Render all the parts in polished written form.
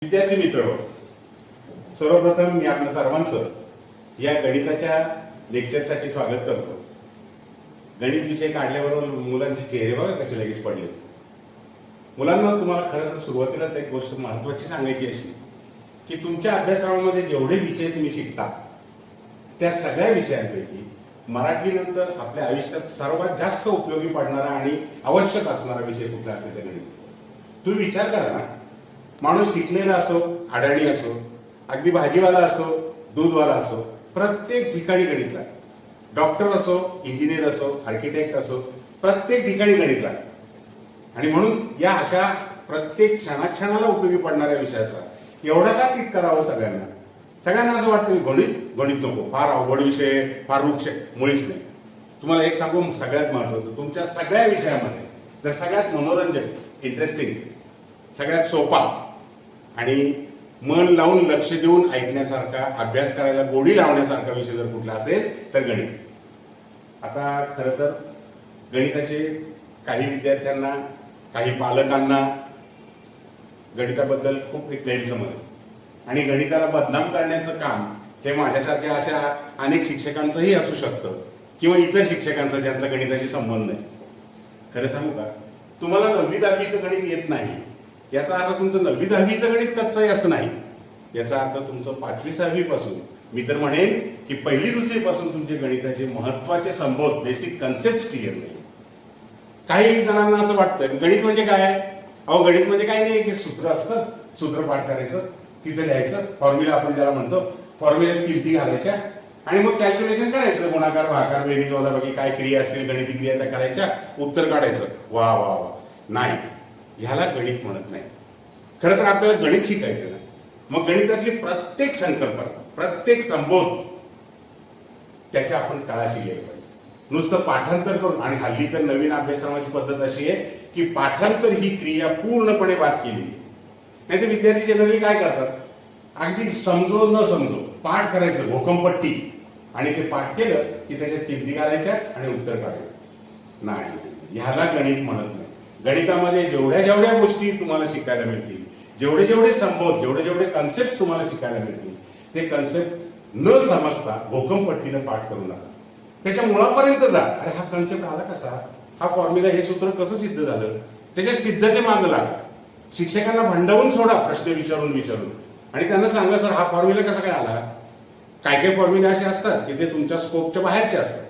विद्यार्थी मित्र, सर्वप्रथम मी आपल्या सर्वांचं या गणिताच्या लेक्चरसाठी स्वागत करतो. गणित विषय काढल्याबरोबर मुलांचे चेहरे बघा कसे लगेच पडले. मुलांना तुम्हाला खरं तर सुरुवातीलाच एक गोष्ट महत्वाची सांगायची अशी की तुमच्या अभ्यासक्रमामध्ये जेवढे विषय तुम्ही शिकता त्या सगळ्या विषयांपैकी मराठीनंतर आपल्या आयुष्यात सर्वात जास्त उपयोगी पडणारा आणि आवश्यक असणारा विषय कुठला असेल तर गणित. तुम्ही विचार करा ना, माणूस शिकलेला असो, अडाणी असो, अगदी भाजीवाला असो, दूधवाला असो, प्रत्येक ठिकाणी गणित लागतं. डॉक्टर असो, इंजिनियर असो, आर्किटेक्ट असो, प्रत्येक ठिकाणी गणित लागतं. आणि म्हणून या अशा प्रत्येक क्षणाक्षणाला उपयोगी पडणाऱ्या विषयाचा एवढा का ट्रीट करावं सगळ्यांना? सगळ्यांना असं वाटतं की गणित नको, फार अवघड विषय, फार वृक्ष मुळीच नाही. तुम्हाला एक सांगू, सगळ्यात महत्वाचं, तुमच्या सगळ्या विषयामध्ये जर सगळ्यात मनोरंजक, इंटरेस्टिंग, सगळ्यात सोपा आणि मन लावून लक्ष देऊन ऐकण्यासारखा, अभ्यास करायला गोडी लावण्यासारखा विषय जर कुठला असेल तर गणित. आता खरं तर गणिताचे काही विद्यार्थ्यांना, काही पालकांना गणिताबद्दल खूप एक गैरसमज आहे आणि गणिताला बदनाम करण्याचं काम हे माझ्यासारख्या अशा अनेक शिक्षकांचंही असू शकतं किंवा इतर शिक्षकांचा ज्यांचा गणिताशी संबंध नाही. खरं सांगू का, तुम्हाला 9वी-10वीचं गणित येत नाही याचा अर्थ तुमचं 9वी-10वीचं गणित कच्चं आहे असं नाही. याचा अर्थ तुमचं 5वी-6वी पासून, मी तर म्हणेन की 1ली-2री पासून तुमचे गणिताचे महत्वाचे संबोध, बेसिक कन्सेप्ट क्लिअर नाही. काही जणांना असं वाटतं गणित म्हणजे काय? अहो, गणित म्हणजे काय नाही की सूत्र असतं, सूत्र पाठ करायचं, तिथे लिहायचं, फॉर्म्युला आपण ज्याला म्हणतो, फॉर्म्युल्यात किमती घालायच्या आणि मग कॅल्क्युलेशन करायचं, गुणाकार, भागाकार, बेरीज, वजाबाकी, काय क्रिया असतील, गणिती क्रिया त्या करायच्या, उत्तर काढायचं. वा वा वा. नाही, ह्याला गणित म्हणत नाही. खरं तर आपल्याला गणित शिकायचं ना, मग गणितातली प्रत्येक संकल्पना, प्रत्येक संबोध त्याच्या आपण तळाशी गेलं पाहिजे. नुसतं पाठांतर करून, आणि हल्ली तर नवीन अभ्यासक्रमाची पद्धत अशी आहे की पाठांतर ही क्रिया पूर्णपणे बाद केलेली. नाही तर विद्यार्थी जनरली काय करतात, अगदी समजो न समजो पाठ करायचं, भोकंपट्टी, आणि ते पाठ केलं की त्याच्यात किमती घालायच्या आणि उत्तर काढायचं. नाही, ह्याला गणित म्हणत नाही. गणितामध्ये जेवढ्या जेवढ्या गोष्टी तुम्हाला शिकायला मिळतील, जेवढे जेवढे संबोध, जेवढे जेवढे कन्सेप्ट तुम्हाला शिकायला मिळतील, ते कन्सेप्ट न समजता भोकंपट्टीनं पाठ करू नका. त्याच्या मुळापर्यंत जा. अरे हा कन्सेप्ट आला कसा, हा फॉर्म्युला, हे सूत्र कसं सिद्ध झालं, त्याच्या सिद्धते मागं लागा. शिक्षकांना भंडावून सोडा प्रश्न विचारून आणि त्यांना सांगा, सर हा फॉर्म्युला कसा काय आला. काय काय फॉर्म्युले असे असतात की ते तुमच्या स्कोपच्या बाहेरचे असतात,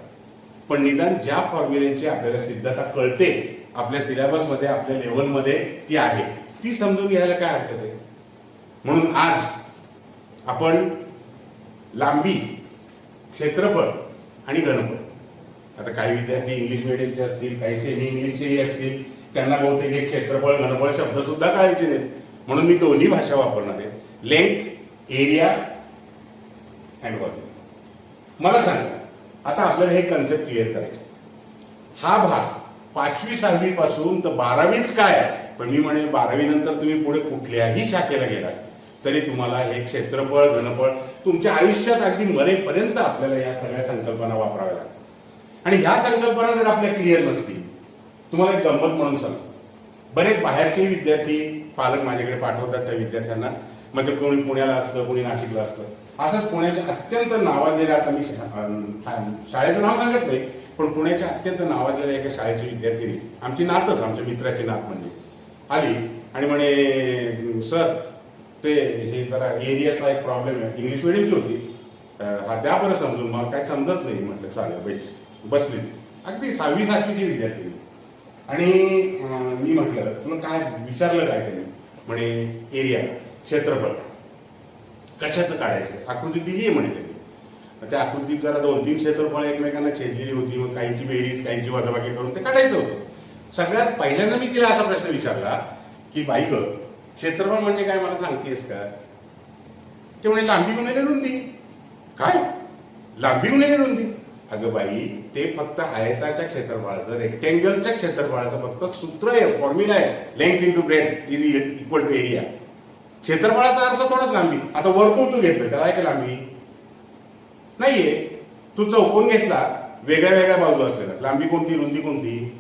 पण निदान ज्या फॉर्म्युलेची आपल्याला सिद्धता कळते, आपल्या सिलेबसमध्ये, आपल्या लेव्हलमध्ये ती आहे, ती समजून घ्यायला काय हरकत आहे. म्हणून आज आपण लांबी, क्षेत्रफळ आणि घनफळ, आता काही विद्यार्थी इंग्लिश मिडियमचे असतील, काही सेमी इंग्लिशचेही असतील, त्यांना बहुतेक हे क्षेत्रफळ, घनफळ शब्द सुद्धा कळायचे नाहीत, म्हणून मी दोन्ही भाषा वापरणार आहे, लेंथ, एरिया अँड व्हॉल्यूम. मला सांगा, आता आपल्याला हे कन्सेप्ट क्लिअर करायचे. हा भाग 5वी-6वी पासून तर 12वीच काय, पण मी म्हणेल 12वी नंतर तुम्ही पुढे कुठल्याही शाखेला गेला तरी तुम्हाला हे क्षेत्रफळ, घनफळ तुमच्या आयुष्यात अगदी मरेपर्यंत आपल्याला या सगळ्या संकल्पना वापराव्या लागतात. आणि ह्या संकल्पना जर आपल्या क्लिअर नसतील, तुम्हाला एक गंमत म्हणून सांगतो, बरेच बाहेरचे विद्यार्थी, पालक माझ्याकडे पाठवतात त्या विद्यार्थ्यांना, म्हणजे कोणी पुण्याला असतं, कोणी नाशिकला असतं. असंच पुण्याच्या अत्यंत नावाजलेल्या, आता मी शाळेचं नाव सांगत नाही, पण पुण्याच्या अत्यंत नावाजलेल्या एका शाळेची विद्यार्थिनी, आमची नातच, आमच्या मित्राची नात म्हणजे, आली आणि म्हणे, सर ते हे जरा एरियाचा एक प्रॉब्लेम आहे. इंग्लिश मिडियमची होती. हा द्या बरं समजून, मला काय समजत नाही. म्हटलं चालेल, बसली. अगदी 6वी-7वीची विद्यार्थिनी. आणि मी म्हटलं तुला काय विचारलं काय त्यांनी, म्हणे एरिया, क्षेत्रफळ कशाचं काढायचं, आकृती दिली आहे म्हणे त्यांनी. त्या आकृतीत जरा 2-3 क्षेत्रफळ एकमेकांना छेदलेली होती, मग काहींची बेरीज, काहींची वजाबाकी करून ते काढायचं होतं. सगळ्यात पहिल्यांदा मी तिला असा प्रश्न विचारला की बाई ग, क्षेत्रफळ म्हणजे काय मला सांगतेस का? ते म्हणे लांबी गुणिले रुंदी. काय लांबी गुणिले रुंदी? अगं बाई, ते फक्त आयताच्या क्षेत्रफळाचं, रेक्टेंगलच्या क्षेत्रफळाचं फक्त सूत्र आहे, फॉर्म्युला आहे, length into breadth is equal to area. क्षेत्रफळाचा अर्थ थोडाच लांबी. आता वर्तुळ तू घेतलं त्याला आहे का लांबी? नाहीये. तू चौकोन घेतला, वेगळ्या वेगळ्या बाजू असलेला, लांबी कोणती, रुंदी कोणती?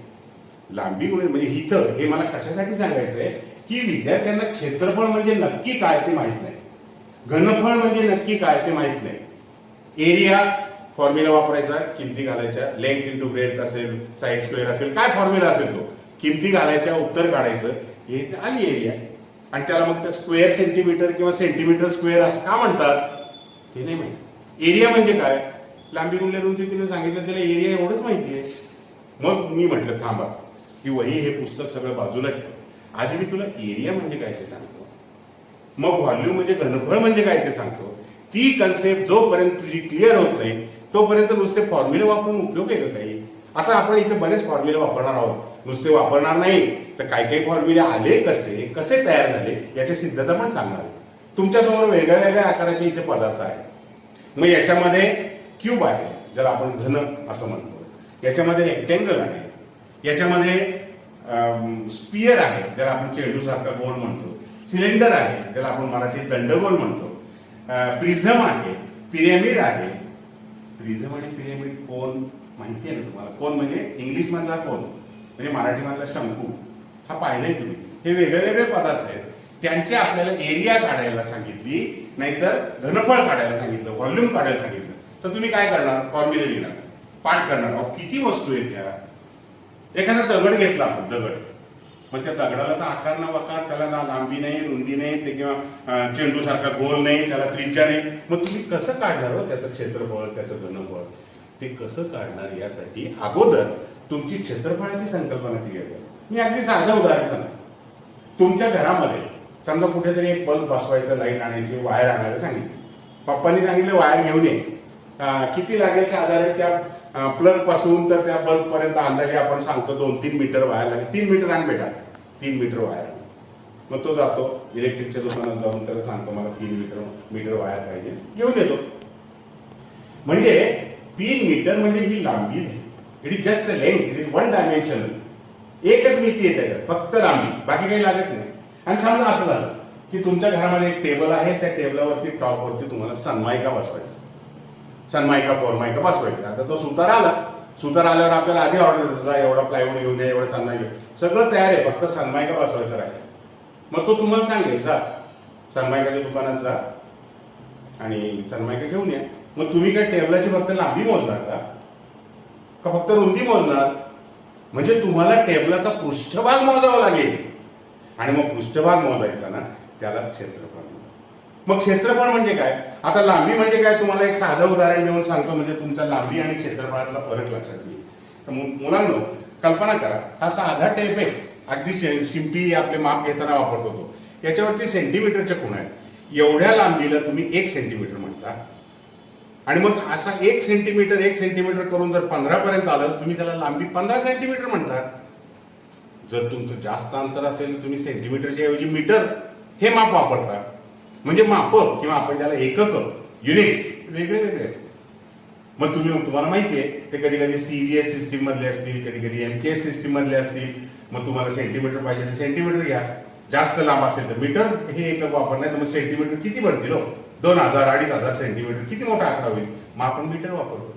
लांबी गुणिले, म्हणजे इथं हे मला कशासाठी सांगायचंय की विद्यार्थ्यांना क्षेत्रफळ म्हणजे नक्की काय ते माहित नाही, घनफळ म्हणजे नक्की काय ते माहित नाही. एरिया फॉर्म्युला वापरायचा, किमती घालायच्या, लेंथ इंटू ब्रेथ असेल, साईड स्क्वेअर असेल, काय फॉर्म्युला असेल तो किमती घालायच्या, उत्तर काढायचं, हे आली एरिया. आणि त्याला मग त्या स्क्वेअर सेंटीमीटर किंवा सेंटीमीटर स्क्वेअर असं का म्हणतात ते नाही माहिती. एरिया म्हणजे काय, लांबी गुणल्या रुंदी तिने सांगितलं, त्याला एरिया एवढंच माहिती आहे. मग मी म्हटलं थांबा, की वही हे पुस्तक सगळं बाजूला ठेव, आधी मी तुला एरिया म्हणजे काय ते सांगतो, मग व्हॉल्यूम म्हणजे घनफळ म्हणजे काय ते सांगतो. ती कन्सेप्ट जोपर्यंत तुझी क्लिअर होत नाही तोपर्यंत नुसते फॉर्म्युले वापरून उपयोग आहे का काही. आता आपण इथे बरेच फॉर्म्युले वापरणार आहोत, नुसते वापरणार नाही तर काही काही फॉर्म्युले आले कसे कसे तयार झाले याची सिद्धता पण सांगणार. तुमच्यासमोर वेगळ्या वेगळ्या आकाराचे इथे पदार्थ आहेत. मग याच्यामध्ये क्यूब आहे ज्याला आपण घन असं म्हणतो, याच्यामध्ये रेक्टेंगल आहे, याच्यामध्ये स्पियर आहे ज्याला आपण चेंडू सारखा गोल म्हणतो, सिलेंडर आहे ज्याला आपण मराठीत दंडगोल म्हणतो, प्रिझम आहे, पिरॅमिड आहे. प्रिझम आणि पिरॅमिड कोन माहिती आहे ना तुम्हाला, कोन म्हणजे इंग्लिश मधला कोन म्हणजे मराठी मधला शंकू, हा पाहिलाय तुम्ही. हे वेगळे वेगळे पदार्थ आहेत, त्यांचे आपल्याला एरिया काढायला सांगितली, नाहीतर घनफळ काढायला सांगितलं, व्हॉल्यूम काढायला सांगितलं, तर तुम्ही काय करणार, फॉर्म्युले लिहिणार, पाठ करणार. अहो किती वस्तू आहेत त्या. एखादा दगड घेतला आपण, दगड, मग त्या दगडाला तर आकार ना वकार, त्याला ना लांबी नाही, रुंदी नाही, ते किंवा चेंडू सारखा गोल नाही, त्याला त्रिज्या नाही, मग तुम्ही कसं काढणार हो त्याचं क्षेत्रफळ, त्याचं घनफळ, ते कसं काढणार यासाठी अगोदर तुमची क्षेत्रफळाची संकल्पना क्लिअर करा. मी अगदी साधं उदाहरण सांगतो. तुमच्या घरामध्ये समजा कुठेतरी एक बल्ब बसवायचं, लाईट आणायची, वायर आणायला सांगितली, पप्पांनी सांगितलं वायर घेऊन ये, किती लागेलच्या आधारे त्या प्लग पासून तर त्या बल्ब पर्यंत अंदाजे आपण सांगतो 2-3 मीटर वायर लागेल. 3 मीटर आण बेटा, 3 मीटर वायर. मग तो जातो इलेक्ट्रिकच्या दुकानात जाऊन त्याला सांगतो मला 3 मीटर वायर पाहिजे, घेऊन येतो. म्हणजे 3 मीटर म्हणजे ही लांबी आहे. It is just a length, it is one dimensional. एकच मिती आहे त्याच्यात, फक्त लांबी, बाकी काही लागत नाही. आणि समजा असं झालं की तुमच्या घरामध्ये एक टेबल आहे, त्या टेबलावरती टॉपवरती तुम्हाला सनमायका बसवायचा, सनमायका फोरमायका बसवायचा. आता तो सुतार आला, सुतार आल्यावर आपल्याला आधी ऑर्डर देतो, एवढा प्लायवूड घेऊन या, एवढं सनमायका, सगळं तयार आहे, फक्त सनमायका बसवायचं राहील. मग तो तुम्हाला सांगेल जा सनमायकाच्या दुकानात जा आणि सनमायका घेऊन या. मग तुम्ही काय टेबलाची फक्त लांबी मोजणार का फक्त रुंदी मोजणार? म्हणजे तुम्हाला टेबलाचा पृष्ठभाग मोजावा लागेल, आणि मग पृष्ठभाग मोजायचा ना, त्याला क्षेत्रफळ. मग क्षेत्रफळ म्हणजे काय? आता लांबी म्हणजे काय तुम्हाला एक साधं उदाहरण देऊन सांगतो, म्हणजे तुमच्या लांबी आणि क्षेत्रफळातला फरक लक्षात येईल. तर मुलांनो कल्पना करा, हा साधा टेप आहे, अगदी शिंपी आपले माप घेताना वापरतो तो, याच्यावरती सेंटीमीटरच्या खुणा आहेत. एवढ्या लांबीला तुम्ही 1 सेंटीमीटर म्हणता, आणि मग असा 1 सेंटीमीटर करून जर 15 पर्यंत आलं, तुम्ही त्याला लांबी 15 सेंटीमीटर म्हणता. जर तुमचं जास्त अंतर असेल, तुम्ही सेंटीमीटरच्या ऐवजी मीटर हे माप वापरता. म्हणजे माप किंवा आपण त्याला एकक, युनिट्स वेगळे वेगळे असतात. मग तुम्हाला माहिती आहे ते कधी कधी सीजीएस सिस्टीम मधले असतील, कधी कधी एमकेएस सिस्टीम मधले असतील. मग तुम्हाला सेंटीमीटर पाहिजे तर सेंटीमीटर घ्या, जास्त लांब असेल तर मीटर हे एकक वापरणार. मग सेंटीमीटर किती भरतील हो, 2000-2500 सेंटीमीटर, किती मोठा आकडा होईल. मग आपण मीटर वापरतो.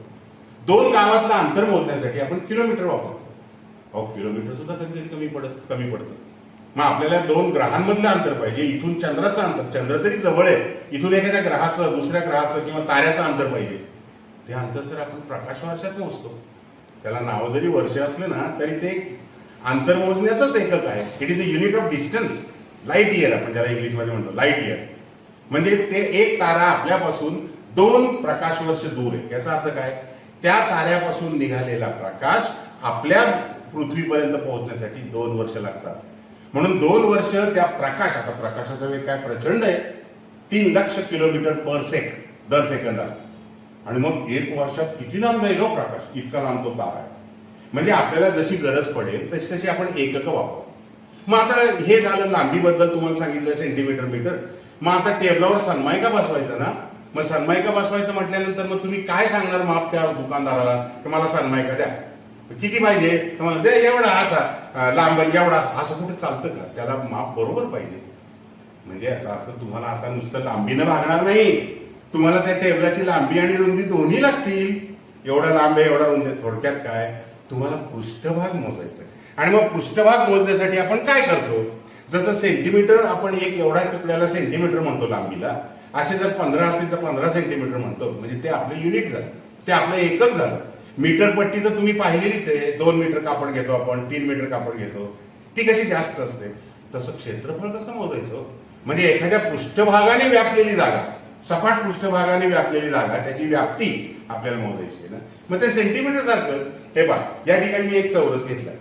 2 गावातलं अंतर मोजण्यासाठी आपण किलोमीटर वापरतो. अहो किलोमीटर सुद्धा कधी कमी पडतं. मग आपल्याला 2 ग्रहांमधलं अंतर पाहिजे, इथून चंद्राचं अंतर, चंद्र तरी जवळ आहे, इथून एखाद्या ग्रहाचं, दुसऱ्या ग्रहाचं किंवा ताऱ्याचं अंतर पाहिजे. ते अंतर तर आपण प्रकाश वर्षात मोजतो. त्याला नाव जरी वर्ष असलं ना तरी ते अंतर मोजण्याचंच एकक आहे. It is a unit of distance, light year आपण ज्याला इंग्लिशमध्ये म्हणतो, लाईट इयर. म्हणजे ते एक तारा आपल्यापासून 2 प्रकाश वर्ष दूर आहे. याचा अर्थ काय, त्या ताऱ्यापासून निघालेला प्रकाश आपल्या पृथ्वीपर्यंत पोहोचण्यासाठी 2 वर्ष लागतात. म्हणून 2 वर्ष त्या प्रकाश, आता प्रकाशाचा वेग काय प्रचंड आहे, 3 लाख किलोमीटर पर दर सेकंदाला. आणि मग 1 वर्षात किती लांब जाईल हो प्रकाश, इतका लांब तो तारा आहे. म्हणजे आपल्याला जशी गरज पडेल तशी तशी आपण एकक वापरू. मग आता हे झालं लांबीबद्दल तुम्हाला सांगितलं, सेंटीमीटर, मीटर. मग आता टेबलावर सनमायका बसवायचं ना, मग सनमायका बसवायचं म्हटल्यानंतर मग तुम्ही काय सांगणार माप त्या दुकानदाराला, की मला सनमायका द्या, किती पाहिजे, तुम्हाला दे एवढा, असा लांब एवढा, असं कुठे चालतं का? त्याला माप बरोबर पाहिजे. म्हणजे याचा अर्थ तुम्हाला आता नुसतं लांबीनं भागणार नाही, तुम्हाला त्या टेबलाची लांबी आणि रुंदी दोन्ही लागतील. एवढा लांब आहे, एवढा रुंदी. थोडक्यात काय, तुम्हाला पृष्ठभाग मोजायचा. आणि मग पृष्ठभाग मोजण्यासाठी आपण काय करतो, जसं सेंटीमीटर आपण एक एवढ्या तुकड्याला सेंटीमीटर म्हणतो लांबीला, असे जर 15 असतील तर 15 सेंटीमीटर म्हणतो, म्हणजे ते आपलं युनिट झालं, ते आपलं एकक झालं. मीटर पट्टी तर तुम्ही पाहिलेलीच आहे, 2 मीटर कापड घेतो आपण, 3 मीटर कापड घेतो, ती कशी जास्त असते. तसं क्षेत्रफळ कसं मोजायचं, म्हणजे एखाद्या पृष्ठभागाने व्यापलेली जागा, सपाट पृष्ठभागाने व्यापलेली जागा, त्याची व्याप्ती आपल्याला मोजायची आहे ना. मग ते सेंटीमीटर सारखं, हे पहा या ठिकाणी मी एक चौरस घेतला,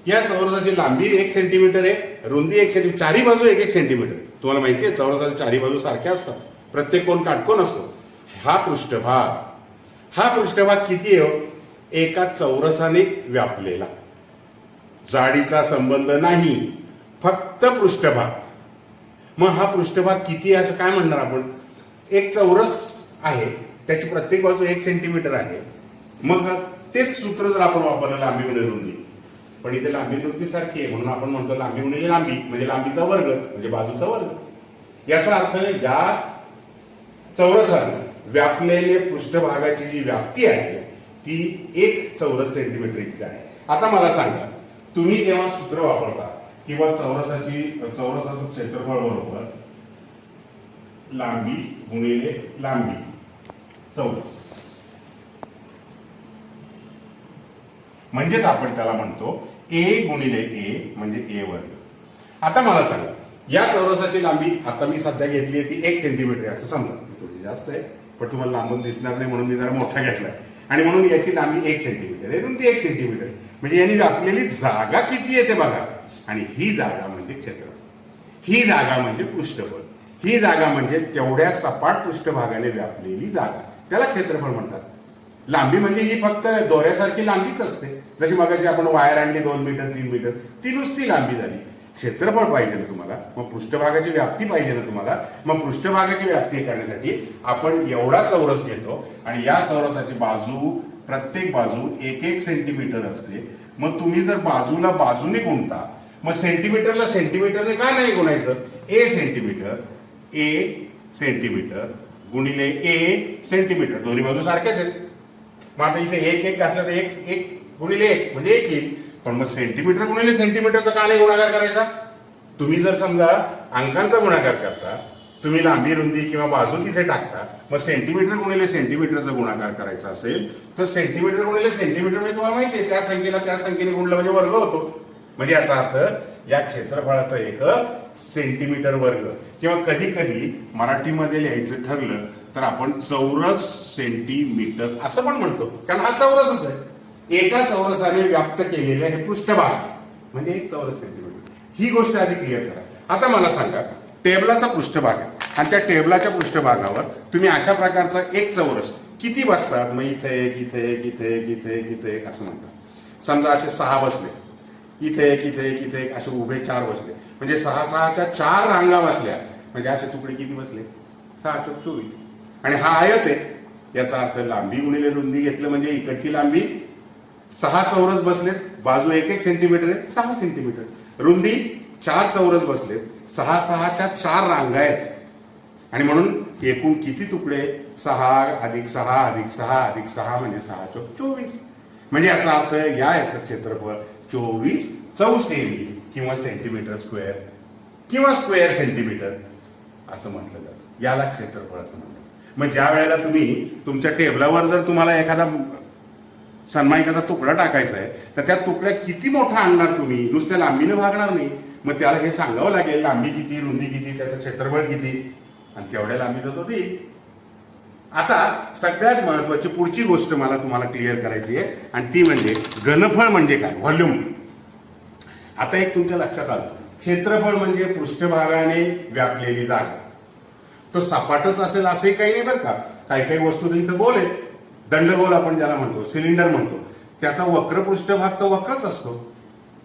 या चौरसाची लांबी 1 सेंटीमीटर आहे, रुंदी 1 सेंटीमीटर, चारी बाजू 1-1 सेंटीमीटर. तुम्हाला माहिती आहे चौरसाच्या चारी बाजू सारख्या असतात, प्रत्येक कोण काटकोन असतो. हा पृष्ठभाग किती आहे, एका चौरसाने व्यापलेला, जाडीचा संबंध नाही, फक्त पृष्ठभाग. मग हा पृष्ठभाग किती आहे असं काय म्हणणार आपण, एक चौरस आहे, त्याची प्रत्येक बाजू 1 सेंटीमीटर आहे. मग तेच सूत्र जर आपण वापरलं लांबी गुणिले रुंदी, पण इथे लांबी रुंदी सारखी आहे म्हणून आपण म्हणतो लांबी गुणिले लांबी म्हणजे लांबीचा वर्ग म्हणजे बाजूचा वर्ग. याचा अर्थ या चौरसाने व्यापलेल्या पृष्ठभागाची जी व्याप्ती आहे ती 1 चौरस सेंटीमीटर इतकी आहे. आता मला सांगा, तुम्ही जेव्हा सूत्र वापरता किंवा चौरसाचं क्षेत्रफळ बरोबर लांबी गुणिले लांबी चौरस, म्हणजेच आपण त्याला म्हणतो ए गुणिले ए म्हणजे ए वर्ग. आता मला सांगा, या चौरसाची लांबी आता मी सध्या घेतली आहे ती 1 सेंटीमीटर आहे असं समजा, थोडी जास्त आहे पण तुम्हाला लांबून दिसणार नाही म्हणून मी जरा मोठा घेतलाय, आणि म्हणून याची लांबी 1 सेंटीमीटर आहे, रुंदी 1 सेंटीमीटर, म्हणजे यांनी व्यापलेली जागा किती येते बघा. आणि ही जागा म्हणजे क्षेत्रफळ, ही जागा म्हणजे पृष्ठफळ, ही जागा म्हणजे तेवढ्या सपाट पृष्ठभागाने व्यापलेली जागा, त्याला क्षेत्रफळ म्हणतात. लांबी म्हणजे ही फक्त दोऱ्यासारखी लांबीच असते, जशी मगाशी आपण वायर आणली 2 मीटर 3 मीटर, ती नुसती लांबी झाली. क्षेत्रफळ पाहिजे ना तुम्हाला, मग पृष्ठभागाची व्याप्ती पाहिजे ना तुम्हाला, मग पृष्ठभागाची व्याप्ती करण्यासाठी आपण एवढा चौरस घेतो आणि या चौरसाची बाजू, प्रत्येक बाजू 1-1 सेंटीमीटर असते. मग तुम्ही जर बाजूला बाजूने गुणता, मग सेंटीमीटरला सेंटीमीटरने का नाही गुणायचं, ए सेंटीमीटर गुणिले ए सेंटीमीटर, दोन्ही बाजू सारख्याच आहेत. मग आता इथे 1-1 घातलं तर 1 गुणिले 1 म्हणजे 1 येईल, पण मग सेंटीमीटर गुणिले सेंटीमीटरचा का नाही गुणाकार करायचा. तुम्ही जर समजा अंकांचा गुणाकार करता, तुम्ही लांबी रुंदी किंवा बाजू तिथे टाकता, मग सेंटीमीटर गुणिले सेंटीमीटरचा गुणाकार करायचा असेल तर सेंटीमीटर गुणिले सेंटीमीटर म्हणजे तुम्हाला माहिती आहे त्या संख्येला त्या संख्येने गुणलं म्हणजे वर्ग होतो. म्हणजे याचा अर्थ या क्षेत्रफळाचं एकक सेंटीमीटर वर्ग, किंवा कधी कधी मराठीमध्ये लिहायचं ठरलं तर आपण चौरस सेंटीमीटर असं पण म्हणतो, कारण हा चौरसच आहे. एका चौरसाने व्याप्त केलेले हे पृष्ठभाग म्हणजे 1 चौरस सेंटीमीटर. ही गोष्ट आधी क्लिअर करा. आता मला सांगा, टेबलाचा पृष्ठभाग आहे आणि त्या टेबलाच्या पृष्ठभागावर तुम्ही अशा प्रकारचा एक चौरस किती बसतात, मग इथे एक, इथे एक, इथे एक, इथे एक, इथे एक असं म्हणतात. समजा असे 6 बसले, इथे एक, इथे एक, इथे एक, असे उभे 4 बसले, म्हणजे 6-6च्या 4 रांगा बसल्या, म्हणजे असे तुकडे किती बसले, 6-24. आणि हा आयत आहे, याचा अर्थ लांबी गुणिले रुंदी घेतलं म्हणजे इकडची लांबी 6 चौरस बसलेत, बाजू 1-1 सेंटीमीटर आहे, 6 सेंटीमीटर, रुंदी 4 चौरस बसलेत, 6-6च्या 4 रांगा आहेत, आणि म्हणून एकूण किती तुकडे, 6+6+6+6 म्हणजे 6×4=24. म्हणजे याचा अर्थ याचं क्षेत्रफळ 24 चौसेमी किंवा सेंटीमीटर स्क्वेअर किंवा स्क्वेअर सेंटीमीटर असं म्हटलं जातं. याला क्षेत्रफळ असं म्हणतात. मग ज्या वेळेला तुम्ही तुमच्या टेबलावर जर तुम्हाला एखादा सन्मायकाचा तुकडा टाकायचा आहे तर त्या तुकड्या किती मोठा आणणार तुम्ही, नुसत्या लांबीने भागणार नाही, मग त्याला हे सांगावं लागेल लांबी किती, रुंदी किती, त्याचं क्षेत्रफळ किती, आणि तेवढ्या लांबीचा तो देईल. आता सगळ्यात महत्वाची पुढची गोष्ट मला तुम्हाला क्लिअर करायची आहे, आणि ती म्हणजे घनफळ म्हणजे काय, व्हॉल्यूम. आता एक तुमच्या लक्षात आलं, क्षेत्रफळ म्हणजे पृष्ठभागाने व्यापलेली जागा. तो सपाटच असेल असंही काही नाही बरं का, काही काही वस्तू इथं गोल आहे, दंडगोल आपण ज्याला म्हणतो, सिलेंडर म्हणतो, त्याचा वक्र पृष्ठभाग तो वक्रच असतो.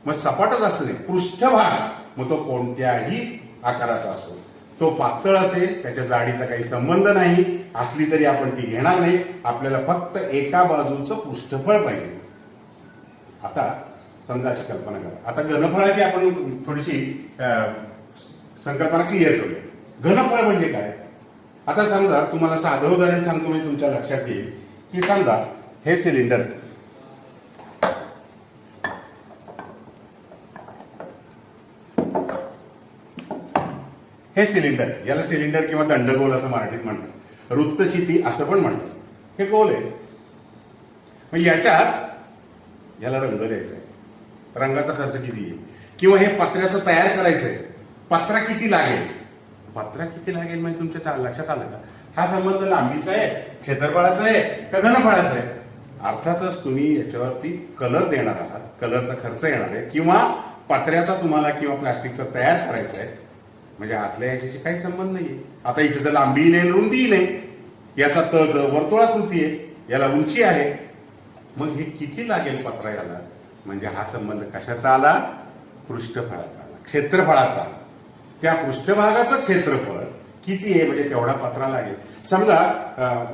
मग सपाटच असं नाही, पृष्ठभाग मग तो कोणत्याही आकाराचा असतो, तो पातळ असेल, त्याच्या जाडीचा काही संबंध नाही, असली तरी आपण ती घेणार नाही, आपल्याला फक्त एका बाजूचं पृष्ठफळ पाहिजे. आता समजा अशी कल्पना करा, आता घनफळाची आपण थोडीशी संकल्पना क्लिअर करूया. घनफळ म्हणजे काय. आता समजा तुम्हाला साधं उदाहरण सांगतो म्हणजे तुमच्या लक्षात येईल की समजा हे सिलेंडर, हे सिलेंडर, याला सिलेंडर किंवा दंडगोल असं मराठीत म्हणतात. वृत्तचिती असं पण म्हणतात. हे गोल आहे. मग याच्यात याला रंग द्यायचा आहे. रंगाचा खर्च किती आहे, किंवा हे पत्र्याचं तयार करायचंय, पत्रा किती लागेल, पत्रा किती लागेल म्हणजे तुमच्या लक्षात आलं का? हा संबंध लांबीचा आहे, क्षेत्रफळाचा आहे का घनफळाचा आहे? अर्थातच तुम्ही याच्यावरती कलर देणार आहात, कलरचा खर्च येणार आहे, किंवा पत्र्याचा तुम्हाला किंवा प्लास्टिकचा तयार करायचा आहे, म्हणजे आतल्या याच्याशी काही संबंध नाहीये. आता इथे तर लांबी नाही, रुंदी नाही, याचा तळ वर्तुळाकृती आहे, याला उंची आहे. मग हे किती लागेल पत्रा याला, म्हणजे हा संबंध कशाचा आला? पृष्ठफळाचा आला, क्षेत्रफळाचा. त्या पृष्ठभागाचं क्षेत्रफळ किती आहे म्हणजे तेवढा पत्रा लागेल. समजा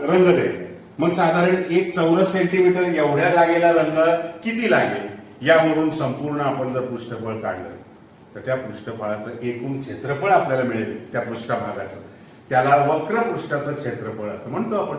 रंग द्यायचा, मग साधारण 1 चौरस सेंटीमीटर एवढ्या जागेला रंग किती लागेल, यावरून संपूर्ण आपण जर पृष्ठफळ काढलं तर त्या पृष्ठफळाचं एकूण क्षेत्रफळ आपल्याला मिळेल. त्या पृष्ठभागाचं, त्याला वक्रपृष्ठाचं क्षेत्रफळ असं म्हणतो आपण.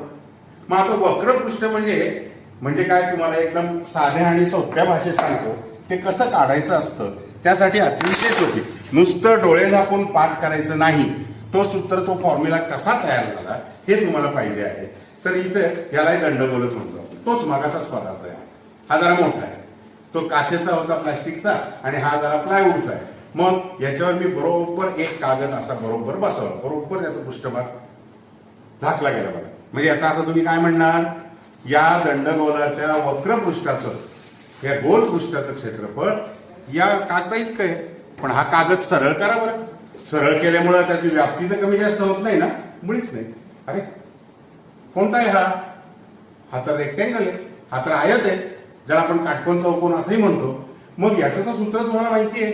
मग आता वक्रपृष्ठ म्हणजे काय, तुम्हाला एकदम साध्या आणि सोप्या भाषेत सांगतो. ते कसं काढायचं असतं, त्यासाठी अतिशय सोपी, नुसतं डोळे झाकून पाठ करायचं नाही. तो सूत्र, तो फॉर्म्युला कसा तयार झाला हे तुम्हाला पाहिजे आहे. तर इथे याला दंडगोलच म्हणतो. तोच मागाचाच पदार्थ आहे. हा जरा मोठा आहे, तो काचेचा होता, प्लास्टिकचा, आणि हा जरा प्लायवूडचा आहे. मग याच्यावर मी बरोबर एक कागद असा बरोबर बसवला, बरोबर त्याचा पृष्ठभाग झाकला गेला बघा. म्हणजे याचा अर्थ तुम्ही काय म्हणणार, या दंडगोलाच्या वक्रपृष्ठाचं, या गोल पृष्ठाचं क्षेत्रफळ या कागदा इतकं आहे. पण हा कागद सरळ करा बरं. सरळ केल्यामुळे त्याची व्याप्ती तर कमी जास्त होत नाही ना, मुळीच नाही. अरे कोणता आहे हा? हा तर रेक्टँगल आहे, हा तर आयत आहे, ज्याला आपण काटकोन चौकोन असंही म्हणतो. मग याचं तर सूत्र तुम्हाला माहिती आहे.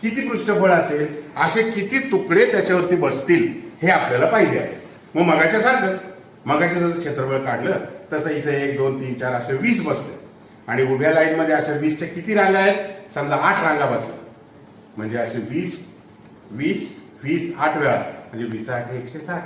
किती पृष्ठफळ असेल, असे किती तुकडे त्याच्यावरती बसतील हे आपल्याला पाहिजे आहे. मग मगाच्या सारखंच, मगाच्या जसं क्षेत्रफळ काढलं तसं इथे 1 2 3 4 असे 20 बसले. आणि उभ्या लाईन मध्ये अशा 20च्या किती रांगा आहेत, समजा 8 रांगा बसल्या, म्हणजे असे 20 20 20 8 वेळा, म्हणजे 20 8 160.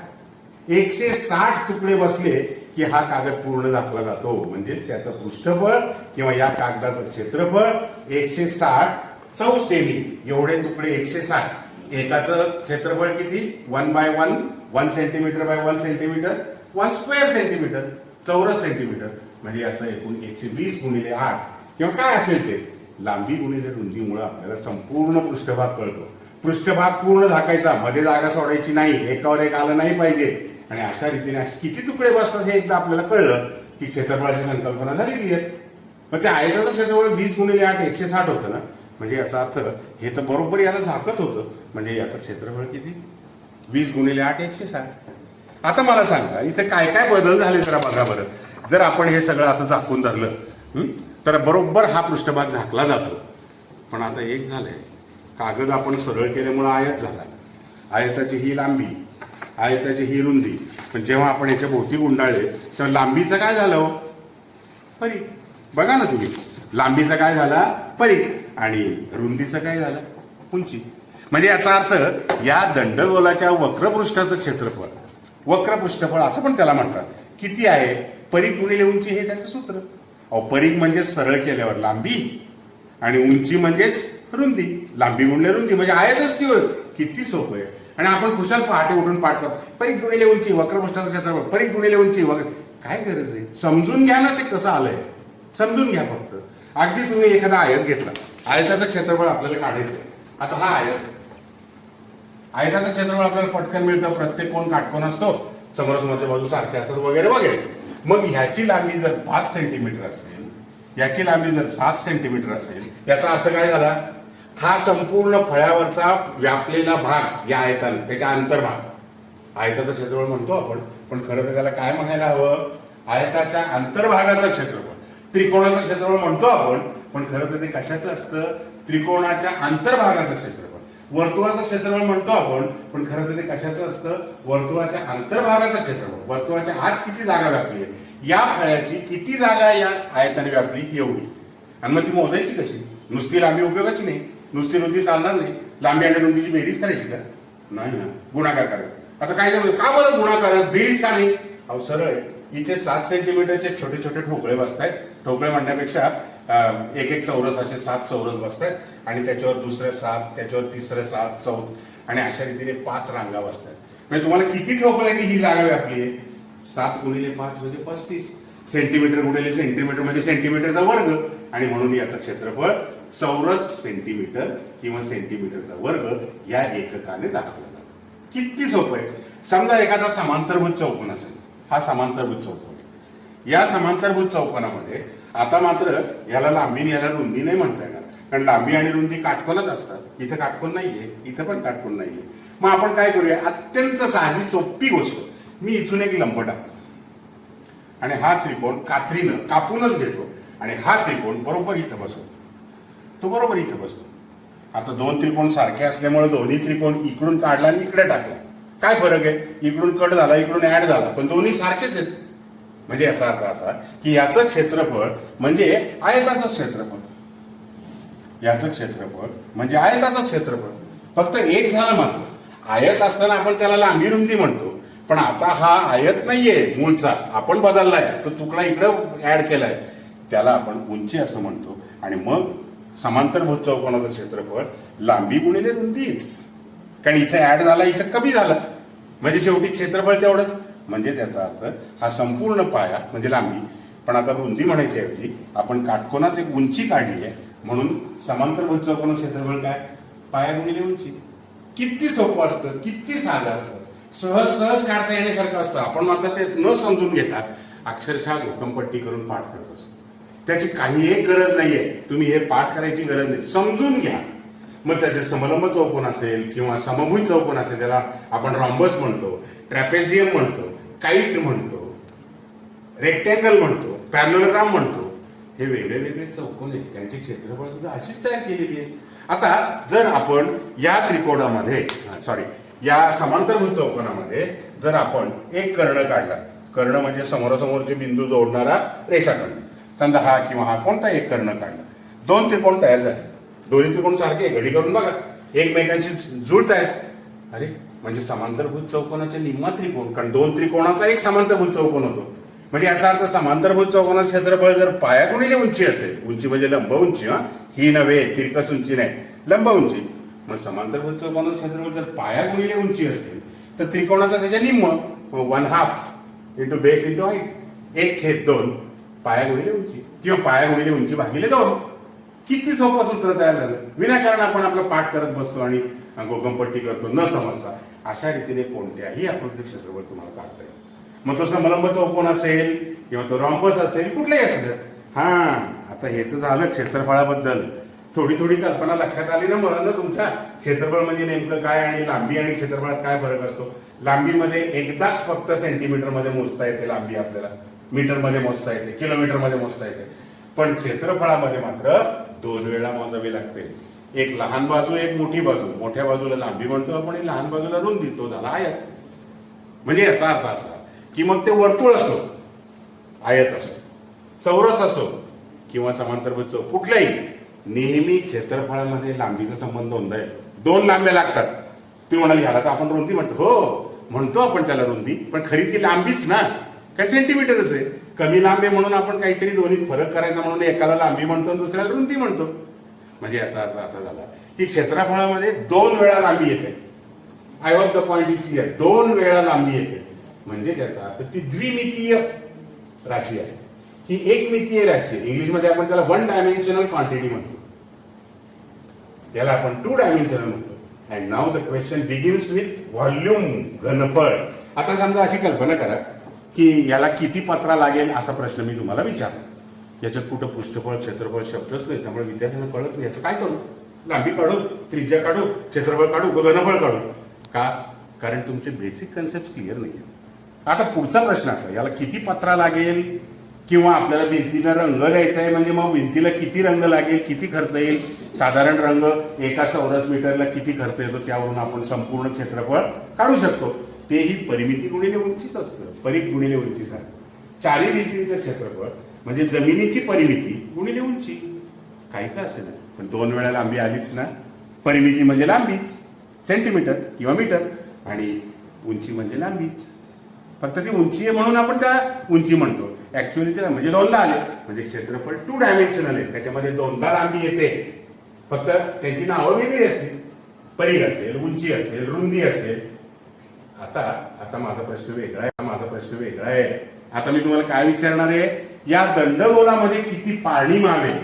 160 तुकडे बसले की हा कागद पूर्ण दाखवला जातो. म्हणजे त्याचं पृष्ठफळ किंवा या कागदाचं क्षेत्रफळ 160 चौ सेमी. एवढे तुकडे 160. एकाचं क्षेत्रफळ किती, 1/1 1 centimetre bye 1 centimetre 1 square centimetre, चौरस सेंटीमीटर. म्हणजे याचं एकूण 120 गुणिले 8 किंवा काय असेल ते, लांबी गुणिले रुंदीमुळे आपल्याला संपूर्ण पृष्ठभाग कळतो. पृष्ठभाग पूर्ण झाकायचा, मध्ये जागा सोडायची नाही, एकावर एक आलं नाही पाहिजे. आणि अशा रीतीने असे किती तुकडे बसतात हे एकदा आपल्याला कळलं की क्षेत्रफळाची संकल्पना झाली क्लिअर. मग त्या आयताचं क्षेत्रफळ 20 गुणिले 8 160 होतं ना. म्हणजे याचा अर्थ हे तर बरोबर याला झाकत होतं. म्हणजे याचं क्षेत्रफळ किती, 20 गुणिले 8 160. आता मला सांगा इथे काय काय बदल झाले जरा बघा बरं. जर आपण हे सगळं असं झाकून धरलं तर बरोबर हा पृष्ठभाग झाकला जातो. पण आता एक झालंय, कागद आपण सरळ केल्यामुळे आयत झाला. आयताची ही लांबी, आयताची ही रुंदी. पण जेव्हा आपण याच्या भोवती गुंडाळले तेव्हा लांबीचं काय झालं, परीघ. बघा ना तुम्ही, लांबीचं काय झाला, परीघ, आणि रुंदीचं काय झालं, उंची. म्हणजे याचा अर्थ या दंडगोलाच्या वक्रपृष्ठाचं क्षेत्रफळ, वक्रपृष्ठफळ असं पण त्याला म्हणतात, किती आहे, परीघ गुणिले उंची हे त्याचं सूत्र. अहो परीघ म्हणजे सरळ केल्यावर लांबी आणि उंची म्हणजेच रुंदी. लांबी गुणिले रुंदी म्हणजे आयतच की होय. किती सोपं आहे. आणि आपण कुशाल पहाटे उठून पाठ करतो, परीघ गुणिले उंची वक्रपृष्ठाचं क्षेत्रफळ, परीघ गुणिले उंची वक्र. काय गरज आहे, समजून घ्या ना ते कसं आलंय, समजून घ्या फक्त. अगदी तुम्ही एखादा आयत घेतला, आयताचं क्षेत्रफळ आपल्याला काढायचं. आता हा आयत, आयताचं क्षेत्रफळ आपल्याला पटकन मिळतं. प्रत्येक कोण काटकोन असतो, समोरासमोरच्या बाजू सारख्या असतात वगैरे वगैरे. मग ह्याची लांबी जर 5 सेंटीमीटर असेल, याची लांबी जर 7 सेंटीमीटर असेल, याचा अर्थ काय झाला, हा संपूर्ण फळ्यावरचा व्यापलेला भाग या आयताने, त्याच्या अंतर्भाग, आयताचं क्षेत्रफळ म्हणतो आपण, पण खरं तर त्याला काय म्हणायला हवं, आयताच्या अंतर्भागाचं क्षेत्रफळ. त्रिकोणाचं क्षेत्रफळ म्हणतो आपण, पण खरं तर ते कशाचं असतं, त्रिकोणाच्या अंतर्भागाचं क्षेत्रफळ. वर्तुळाचं क्षेत्रफळ म्हणतो आपण, पण खरं तर ते कशाचं असतं, वर्तुळाच्या अंतर्भागाचं क्षेत्रफळ. वर्तुळाच्या आत किती जागा व्यापली आहे, या फळ्याची किती जागा या आयताने व्यापली एवढी. आणि मग ती मोजायची कशी, नुसती लांबी उपयोगाची नाही, नुसती रुंदी चालणार नाही. लांबी आणि रुंदीची बेरीज करायची का, नाही ना, गुणाकार करायचा. आता काय झालं, का बरं गुणाकार, बेरीज का नाही, अहो सरळ आहे. इथे 7 सेंटीमीटरचे छोटे छोटे ठोकळे बसतायत. ठोकळे म्हणण्यापेक्षा एक एक चौरस असे 7 चौरस बसतायत, आणि त्याच्यावर दुसरे 7, त्याच्यावर तिसरे 7 चौथ, आणि अशा रीतीने 5 रांगा बसतात. म्हणजे तुम्हाला किती ठोकल्याने ही जागा व्यापली आहे? 7 गुणिले 5 म्हणजे 35 सेंटीमीटर गुणिले सेंटीमीटर म्हणजे सेंटीमीटरचा वर्ग. आणि म्हणून याचं क्षेत्रफळ चौरस सेंटीमीटर किंवा सेंटीमीटरचा वर्ग या एककाने दाखवला जातो. किती सोपं आहे. समजा एखादा समांतरभुज चौकोन असेल. हा समांतरभुज चौकोन आहे. या समांतरभुज चौकोनामध्ये आता मात्र याला लांबी आणि याला रुंदी नाही म्हणता येणार, कारण लांबी आणि रुंदी काटकोनात असतात. इथं काटकोन नाहीये, इथं पण काटकोन नाहीये. मग आपण काय करूया? अत्यंत साधी सोपी गोष्ट, मी इथून एक लंब टाकतो आणि हा त्रिकोण कात्रीनं कापूनच घेतो आणि हा त्रिकोण बरोबर इथं बसवतो. तो बरोबर इथं बसतो. आता 2 त्रिकोण सारखे असल्यामुळे दोन्ही त्रिकोण इकडून काढला आणि इकडे टाकला. काय फरक आहे? इकडून कट झाला, इकडून ऍड झाला, पण दोन्ही सारखेच आहेत. म्हणजे याचा अर्थ असा की याचं क्षेत्रफळ म्हणजे आयताचं क्षेत्रफळ, याचं क्षेत्रफळ म्हणजे आयताचं क्षेत्रफळ. फक्त एक झालं मात्र, आयत असताना आपण त्याला लांबी रुंदी म्हणतो, पण आता हा आयत नाहीये मूळचा, आपण बदललाय, तो तुकडा इकडं ऍड केलाय, त्याला आपण उंची असं म्हणतो. आणि मग समांतरभुज चौकोनाचं क्षेत्रफळ लांबी गुणिले रुंदीच, कारण इथे ऍड झाला, इथं कमी झाला, म्हणजे शेवटी क्षेत्रफळ तेवढंच. म्हणजे त्याचा अर्थ हा संपूर्ण पाया म्हणजे लांबी, पण आता रुंदी म्हणायची ऐवजी आपण काटकोनात एक उंची काढली आहे, म्हणून समांतरभुज चौकोनाचं क्षेत्रफळ काय? पाया गुणिले उंची. किती सोपं असतं, किती साधं असतं, सहज सहज काढता येण्यासारखं असतं. आपण मात्र ते न समजून घेता अक्षरशः घोकंपट्टी करून पाठ करत असतो. त्याची काही एक गरज नाहीये. तुम्ही हे पाठ करायची गरज नाही, समजून घ्या. मग त्याचे समलंब चौकोन असेल किंवा समभुज चौकोन असेल, त्याला आपण रॉम्बस म्हणतो, ट्रॅपेझियम म्हणतो, काईट म्हणतो, रेक्टँगल म्हणतो, पॅरलोग्राम म्हणतो. हे वेगळे वेगळे चौकोन आहेत, त्यांची क्षेत्रफळ सुद्धा अशीच तयार केलेली आहे. आता जर आपण या त्रिकोणामध्ये या समांतरभुज चौकोनामध्ये जर आपण एक कर्ण काढला, कर्ण म्हणजे समोरासमोरचे बिंदू जोडणारा रेषाखंड, समजा हा किंवा हा कोणता एक कर्ण काढला, 2 त्रिकोण तयार झाले. दोन्ही त्रिकोण सारखे घडी करून बघा, एकमेकांशी जुळत आहेत. अरे म्हणजे समांतरभुज चौकोनाचे निम्मा त्रिकोण, कारण 2 त्रिकोणाचा एक समांतरभुज चौकोन होतो. म्हणजे याचा अर्थ समांतरभुज चौकोनाचं क्षेत्रफळ जर पाया गुणिले उंची असेल, उंची म्हणजे लंब उंची, ही नव्हे तिरकस उंची नाही, लंब उंची. मग समांतरभुज चौकोनाचं क्षेत्रफळ जर पाया गुणिले उंची असेल तर त्रिकोणाचा त्याच्या निम्म 1/2 इंटू बेस इंटू हाईट, 1/2 पाया गुणिले उंची किंवा पाया गुणिले उंची भागिले 2. किती सोपं सूत्र तयार झालं. विनाकारण आपण आपलं पाठ करत बसतो आणि घोकंपट्टी करतो न समजता. अशा रीतीने कोणत्याही आकृती क्षेत्रफळ तुम्हाला काढता येईल. मग तो समलंब चौकोन असेल किंवा तो रॉम्बस असेल, कुठलाही असू द्या. आता हे तर झालं क्षेत्रफळाबद्दल. थोडी थोडी कल्पना लक्षात आली ना मला तुमच्या? क्षेत्रफळ म्हणजे नेमकं काय आणि लांबी आणि क्षेत्रफळात काय फरक असतो. लांबीमध्ये एकदाच फक्त सेंटीमीटर मध्ये मोजता येते लांबी, आपल्याला मीटर मध्ये मोजता येते, किलोमीटर मध्ये मोजता येते. पण क्षेत्रफळामध्ये मात्र 2 वेळा मोजावी लागते. एक लहान बाजू, एक मोठी बाजू. मोठ्या बाजूला लांबी म्हणतो आपण, लहान बाजूला रुंदी. तो झाला आयत. म्हणजे याचा अर्थ असा की मग ते वर्तुळ असो, आयत असो, चौरस असो किंवा समांतरभुज कुठल्याही, नेहमी क्षेत्रफळामध्ये लांबीचा संबंध होता येतो. 2 लांब्या लागतात. ती म्हणाली ह्याला तर आपण रुंदी म्हणतो. हो म्हणतो आपण त्याला रुंदी, पण खरी ती लांबीच ना, काय सेंटीमीटरच आहे. कमी लांबी म्हणून आपण काहीतरी दोन्हीत फरक करायचा म्हणून एकाला लांबी म्हणतो दुसऱ्याला रुंदी म्हणतो. म्हणजे याचा अर्थ असा झाला की क्षेत्रफळामध्ये 2 वेळा लांबी येते. I was the point is clear. 2 वेळा लांबी येते म्हणजे त्याचा अर्थ ती द्विमितीय राशी आहे, ही एकमितीय राशी आहे. इंग्लिशमध्ये आपण त्याला 1 डायमेन्शनल क्वांटिटी म्हणतो, याला आपण 2 डायमेन्शनल म्हणतो. And now the question begins with volume, घनफळ. आता समजा अशी कल्पना करा की याला किती पत्रा लागेल असा प्रश्न मी तुम्हाला विचारला. याच्यात कुठं पृष्ठफळ क्षेत्रफळ शब्दच नाही, त्यामुळे विद्यार्थ्यांना कळत नाही याचं काय करू. लांबी काढू, त्रिज्या काढू, क्षेत्रफळ काढू, घनफळ काढू का? कारण तुमचे बेसिक कन्सेप्ट क्लिअर नाही. आता पुढचा प्रश्न असा, याला किती पत्रा लागेल किंवा आपल्याला भिंतीला रंग द्यायचा आहे, म्हणजे मग भिंतीला किती रंग लागेल, किती खर्च येईल, साधारण रंग एका चौरस मीटरला किती खर्च येतो, त्यावरून आपण संपूर्ण क्षेत्रफळ काढू शकतो. तेही परिमिती गुणिले उंचीच असतं, परिघ गुणिले उंचीसारखं. 4 भिंतींचं क्षेत्रफळ म्हणजे जमिनीची परिमिती गुणिले उंची, काही का असे ना, पण 2 वेळा लांबी आलीच ना. परिमिती म्हणजे लांबीच, सेंटीमीटर किंवा मीटर, आणि उंची म्हणजे लांबीच. फक्त ती उंची आहे म्हणून आपण त्या उंची म्हणतो. ऍक्च्युअली ते म्हणजे 2ला आले म्हणजे क्षेत्रफळ 2 डायमेन्शनल आहे, त्याच्यामध्ये 2दा लांबी येते, फक्त त्यांची नावं वेगळी असतील. परीघ असेल, उंची असेल, रुंदी असेल. आता आता माझा प्रश्न वेगळा आहे, आता मी तुम्हाला काय विचारणार आहे, या दंडगोलामध्ये किती पाणी मावेल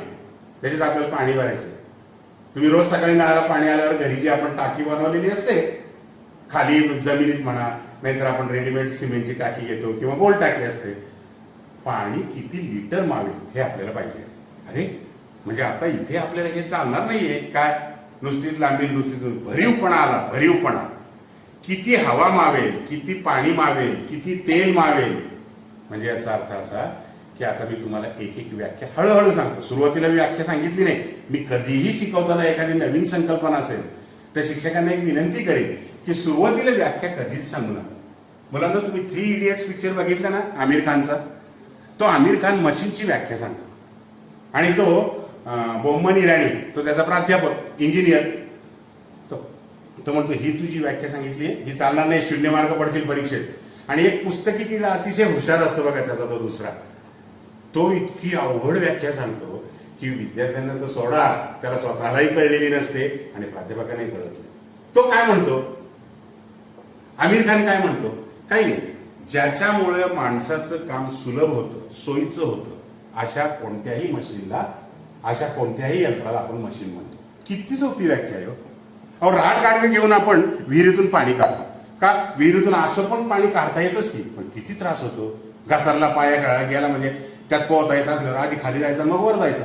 त्याच्यात आपल्याला पाणी भरायचं. तुम्ही रोज सकाळी नळाला पाणी आल्यावर घरी जी आपण टाकी बनवलेली असते खाली जमिनीत म्हणा, नाहीतर आपण रेडीमेड सिमेंटची टाकी घेतो किंवा गोल टाकी असते, पाणी किती लिटर मावेल हे आपल्याला पाहिजे. अरे म्हणजे आता इथे आपल्याला हे चालणार नाहीये काय, नुसतीच लांबी, नुसतीच भरीवपणा आला, भरीवपणा. किती हवा मावेल, किती पाणी मावेल, किती तेल मावेल. म्हणजे याचा अर्थ असा की आता मी तुम्हाला एक एक व्याख्या हळूहळू सांगतो. सुरुवातीला व्याख्या सांगितली नाही. मी कधीही शिकवताना एखादी नवीन संकल्पना असेल तर शिक्षकांना एक विनंती करेन की सुरुवातीला व्याख्या कधीच सांगू नका. मुलांना तुम्ही 3 इडियट्स पिक्चर बघितला ना आमिर खानचा, तो आमिर खान मशीनची व्याख्या सांगतो आणि तो बोम्मन इराणी, तो त्याचा प्राध्यापक इंजिनियर, तो म्हणतो ही तुझी व्याख्या सांगितली ही चालणार नाही, 0 मार्क पडतील परीक्षेत. आणि एक पुस्तकी किडा अतिशय हुशार असतो बघा त्याचा, तो दुसरा, तो इतकी अवघड व्याख्या सांगतो की विद्यार्थ्यांना तो सोडा, त्याला स्वतःलाही कळलेली नसते आणि प्राध्यापकांनाही कळत नाही. तो काय म्हणतो, आमिर खान काय म्हणतो, काही नाही, ज्याच्यामुळे माणसाचं काम सुलभ होतं, सोयीचं होतं, अशा कोणत्याही मशीनला, अशा कोणत्याही यंत्राला आपण मशीन म्हणतो. किती सोपी व्याख्या आहे. अहो राड गाडगे घेऊन आपण विहिरीतून पाणी काढतो का, विहिरीतून असं पण पाणी काढता येतच की, पण किती त्रास होतो. घसरला, पाया गेला म्हणजे त्यात पोहता येत असल्यावर आधी खाली जायचं मग वर जायचं.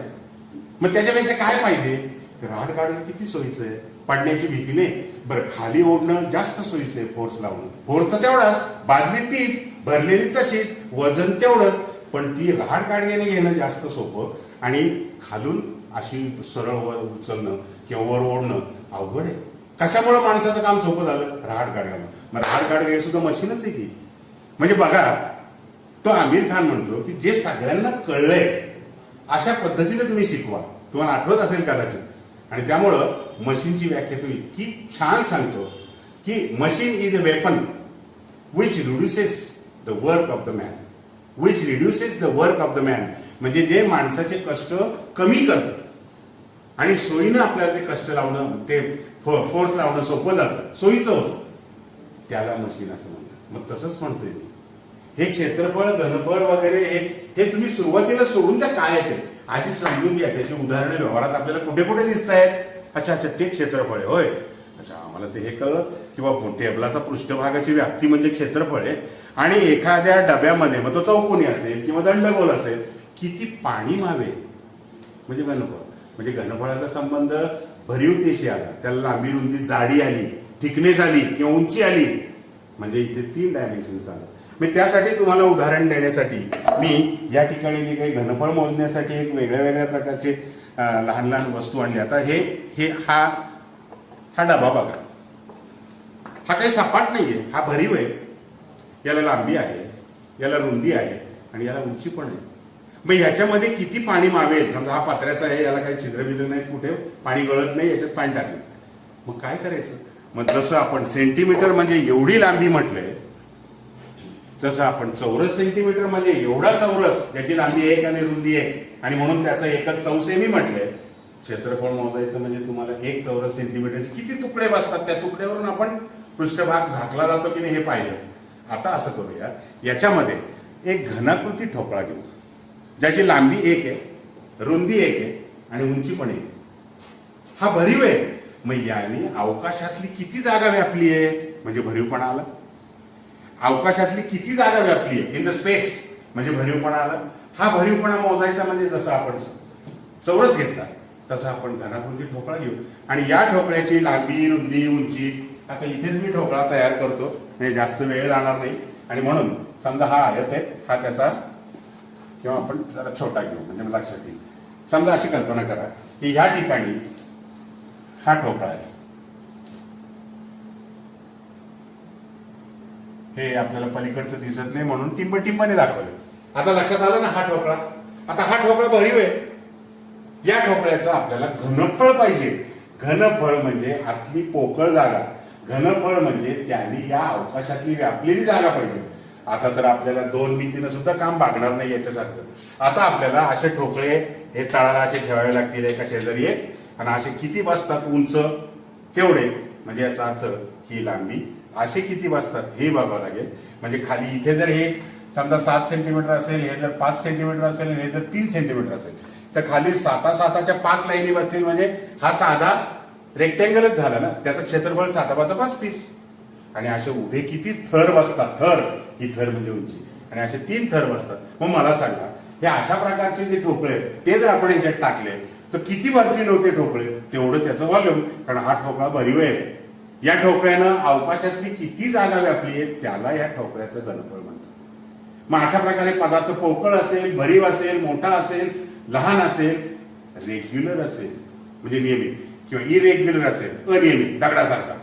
मग त्याच्यापेक्षा काय पाहिजे, राड गाडगे किती सोयीचं आहे, पडण्याची भीती नाही. बरं खाली ओढणं जास्त सोयीचं आहे, फोर्स लावणं, फोर्स तर तेवढाच, बादली तीच, भरलेली तशीच, वजन तेवढंच, पण ती राड गाडग्याने घेणं जास्त सोपं आणि खालून अशी सरळ वर उचलणं किंवा वर ओढणं अवघड आहे. कशामुळे माणसाचं काम सोपं झालं, राड गाडग्यानं. मग राड गाडगे हे सुद्धा मशीनच आहे की. म्हणजे बघा, तो आमिर खान म्हणतो की जे सगळ्यांना कळलंय अशा पद्धतीने तुम्ही शिकवा. तुम्हाला आठवत असेल कदाचित. आणि त्यामुळं मशीनची व्याख्या तो इतकी छान सांगतो की machine is a weapon which reduces the work of the man, which reduces the work of the man. म्हणजे जे माणसाचे कष्ट कमी करतं आणि सोयीनं आपल्याला ते कष्ट लावणं, ते फोर्स लावणं सोपं जातं, सोयीचं होतं, त्याला मशीन असं म्हणतात. मग तसंच म्हणतोय मी, हे क्षेत्रफळ, घनफळ वगैरे हे तुम्ही सुरुवातीला सोडून द्या काय आहे ते, आधी समजून घ्या. त्याची उदाहरणं व्यवहारात आपल्याला कुठे कुठे दिसत आहेत. अच्छा ते क्षेत्रफळ आहे होय, अच्छा आम्हाला ते हे कळलं किंवा टेबलाचा पृष्ठभागाची व्याप्ती म्हणजे क्षेत्रफळ आहे आणि एखाद्या डब्यामध्ये मग तो चौकोनी असेल किंवा दंडगोल असेल, किती पाणी मावेल म्हणजे घनफळ. म्हणजे घनफळाचा संबंध भरीवतेशी आला, त्याला लांबी, रुंदी, जाडी आली, थिकनेस आली किंवा उंची आली, म्हणजे इथे 3 डायमेन्शन्स आलं. मी त्यासाठी तुम्हाला उदाहरण देण्यासाठी मी या ठिकाणी जे काही घनफळ मोजण्यासाठी एक वेगळ्या वेगळ्या प्रकारचे लहान लहान वस्तू आणली. आता हा डबा बघा, हा काही सपाट नाहीये, हा भरीव आहे. याला लांबी आहे, याला रुंदी आहे आणि याला उंची पण आहे. मग याच्यामध्ये किती पाणी मावेल, समजा हा पात्र्याचा आहे, याला काही छिद्रबिद्र नाही, कुठे पाणी गळत नाही, याच्यात पाणी टाकलं, मग काय करायचं. मग जसं आपण सेंटीमीटर म्हणजे एवढी लांबी म्हटलंय, जसं आपण चौरस सेंटीमीटर म्हणजे एवढा चौरस ज्याची लांबी 1 आणि रुंदी 1 आणि म्हणून त्याचं एकक चौसेमी म्हटलंय. क्षेत्रफळ मोजायचं म्हणजे तुम्हाला 1 चौरस सेंटीमीटरचे किती तुकडे बसतात, त्या तुकड्यावरून आपण पृष्ठभाग झाकला जातो की नाही हे पाहिलं. आता असं करूया, याच्यामध्ये एक घनाकृती ठोकळा घेऊ ज्याची लांबी 1 आहे, रुंदी 1 आहे आणि उंची पण 1 आहे. हा भरीव आहे. मग याने अवकाशातली किती जागा व्यापली आहे म्हणजे भरीवपणा आला. अवकाशातली किती जागा व्यापली आहे इन द स्पेस म्हणजे भरीवपणा आला. हा भरीवपणा मोजायचा म्हणजे जसं आपण चौरस घेतला तसं आपण घनाकृती ठोकळा घेऊ आणि या ठोकळ्याची लांबी, रुंदी, उंची, आता इथेच मी ठोकळा तयार करतो म्हणजे जास्त वेळ जाणार नाही. आणि म्हणून समजा हा आयत आहे, हा त्याचा, किंवा आपण जरा छोटा घेऊ म्हणजे लक्षात येईल. समजा अशी कल्पना करा की ह्या ठिकाणी हा ठोकळा आहे, हे आपल्याला पलीकडचं दिसत नाही म्हणून टिंबने दाखवलं. आता लक्षात आलं ना हा ठोकळा. आता हा ठोकळा भरीव आहे. या ठोकळ्याचं आपल्याला घनफळ पाहिजे. घनफळ म्हणजे आतली पोकळ जागा, घनफळ म्हणजे त्याने या अवकाशातली व्यापलेली जागा पाहिजे. आता तर आपल्याला 2 मितीनं सुद्धा काम भागणार नाही याच्यासारखं. आता आपल्याला असे ठोकळे हे तळाला असे ठेवावे लागतील एका शेजारी एक, आणि असे किती बसतात उंच तेवढे, म्हणजे याचा अर्थ ही लांबी असे किती बसतात हे बघावं लागेल. म्हणजे खाली इथे जर हे समजा 7 सेंटीमीटर असेल, हे जर 5 सेंटीमीटर असेल, हे जर 3 सेंटीमीटर असेल, तर खाली 7 5 लाईनी बसतील. म्हणजे हा साधा रेक्टँगलच झाला ना, त्याचं क्षेत्रफळ 7 35. आणि असे उभे किती थर बसतात, थर ही थर म्हणजे उंची, आणि असे 3 थर बसतात. मग मला सांगा, हे अशा प्रकारचे जे ठोकळे ते जर आपण याच्यात टाकले तर किती भरतील होते ठोकळे, तेवढं त्याचं व्हॉल्यूम. कारण हा ठोकळा भरीव आहे. या ठोकळ्यानं अवकाशातली किती जागा व्यापली आहे त्याला या ठोकळ्याचं घनफळ म्हणतात. मग अशा प्रकारे पदार्थ पोकळ असेल, भरीव असेल, मोठा असेल, लहान असेल, रेग्युलर असेल म्हणजे नियमित, किंवा इरेग्युलर असेल अनियमित दगडासारखा.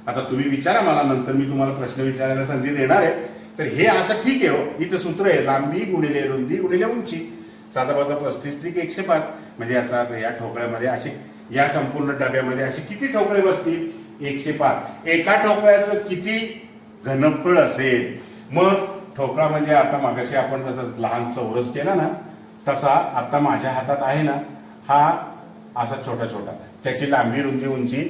आता तुम्ही विचारा मला, नंतर मी तुम्हाला प्रश्न विचारायला संधी देणार आहे. तर हे असं ठीक आहे हो, इथं सूत्र आहे लांबी गुणिले रुंदी गुणिले उंची 7 35 = 105. म्हणजे याचा अर्थ या ठोकळ्यामध्ये असे, या संपूर्ण डब्यामध्ये असे किती ठोकळे बसतील, 105. एका ठोकळ्याचं किती घनफळ असेल. मग ठोकळा म्हणजे आता मागाशी आपण जसं लहान चौरस केला ना, तसा आता माझ्या हातात आहे ना, हा असा छोटा छोटा, त्याची लांबी रुंदी उंची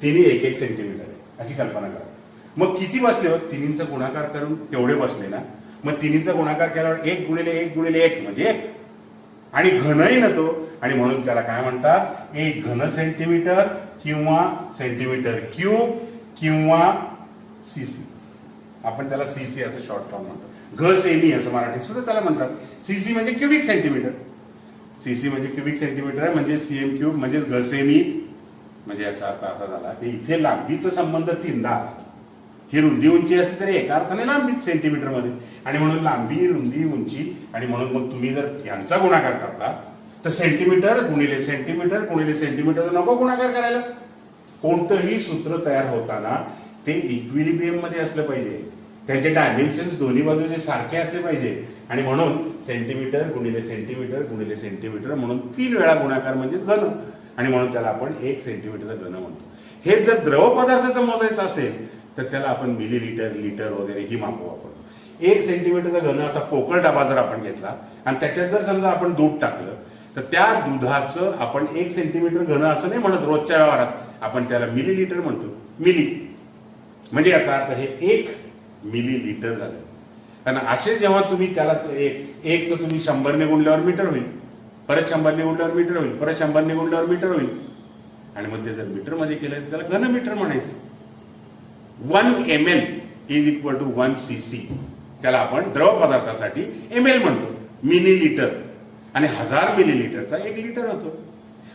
तिन्ही 1-1 सेंटीमीटर आहे, अशी कल्पना करा. मग किती बसले हो, तिन्हींचा गुणाकार करून तेवढे बसले ना. मग तिन्हीचा गुणाकार केल्यावर 1 गुणिले 1 गुणिले 1 म्हणजे 1. आणि घनही ना तो, आणि म्हणून त्याला काय म्हणतात, 1 घन सेंटीमीटर किंवा सेंटीमीटर क्यूब किंवा सीसी. आपण त्याला सीसी असं शॉर्ट फॉर्म म्हणतो. घ सेमी असं मराठीत सुद्धा त्याला म्हणतात. सीसी म्हणजे क्युबिक सेंटीमीटर. सीसी म्हणजे क्युबिक सेंटीमीटर आहे, म्हणजे सीएम क्यूब म्हणजे घ सेमी. म्हणजे याचा अर्थ असा झाला की इथे लांबीचा संबंध 3दा आला. ही रुंदी उंची असली तरी एका अर्थाने लांबीच सेंटीमीटर मध्ये, आणि म्हणून लांबी रुंदी उंची. आणि म्हणून मग तुम्ही जर यांचा गुणाकार करता तर सेंटीमीटर गुणिले सेंटीमीटर गुणिले सेंटीमीटर नको गुणाकार करायला. कोणतंही सूत्र तयार होताना ते इक्विलिब्रियम मध्ये असलं पाहिजे, त्यांचे डायमेन्शन्स दोन्ही बाजूचे सारखे असले पाहिजे. आणि म्हणून सेंटीमीटर गुणिले सेंटीमीटर गुणिले सेंटीमीटर म्हणून 3 वेळा गुणाकार म्हणजेच घन. आणि म्हणून त्याला आपण 1 सेंटीमीटरचा घन म्हणतो. हे जर द्रव पदार्थाचं मोजायचं असेल तर त्याला आपण मिलीलीटर, लिटर वगैरे ही माप वापरतो. 1 सेंटीमीटरचा घन असा पोकळ डबा जर आपण घेतला आणि त्याच्यात जर समजा आपण दूध टाकलं तर त्या दुधाचं आपण 1 सेंटीमीटर घन असं नाही म्हणत रोजच्या व्यवहारात, आपण त्याला मिलीलीटर म्हणतो. मिली म्हणजे याचा अर्थ हे 1 मिलीलीटर झालं. कारण असे जेव्हा तुम्ही त्याला एक तर तुम्ही 100 ने गुणल्यावर मीटर होईल, परत 100 ने गुणल्यावर मीटर होईल, परत 100 ने गुणल्यावर मीटर होईल. आणि मग ते जर मीटर मध्ये केलं तर त्याला घन मीटर म्हणायचं. 1 ml = 1 cc. त्याला आपण द्रव पदार्थासाठी ml म्हणतो, मिलीलीटर. आणि 1000 मिलीलीटरचा 1 लिटर होतो.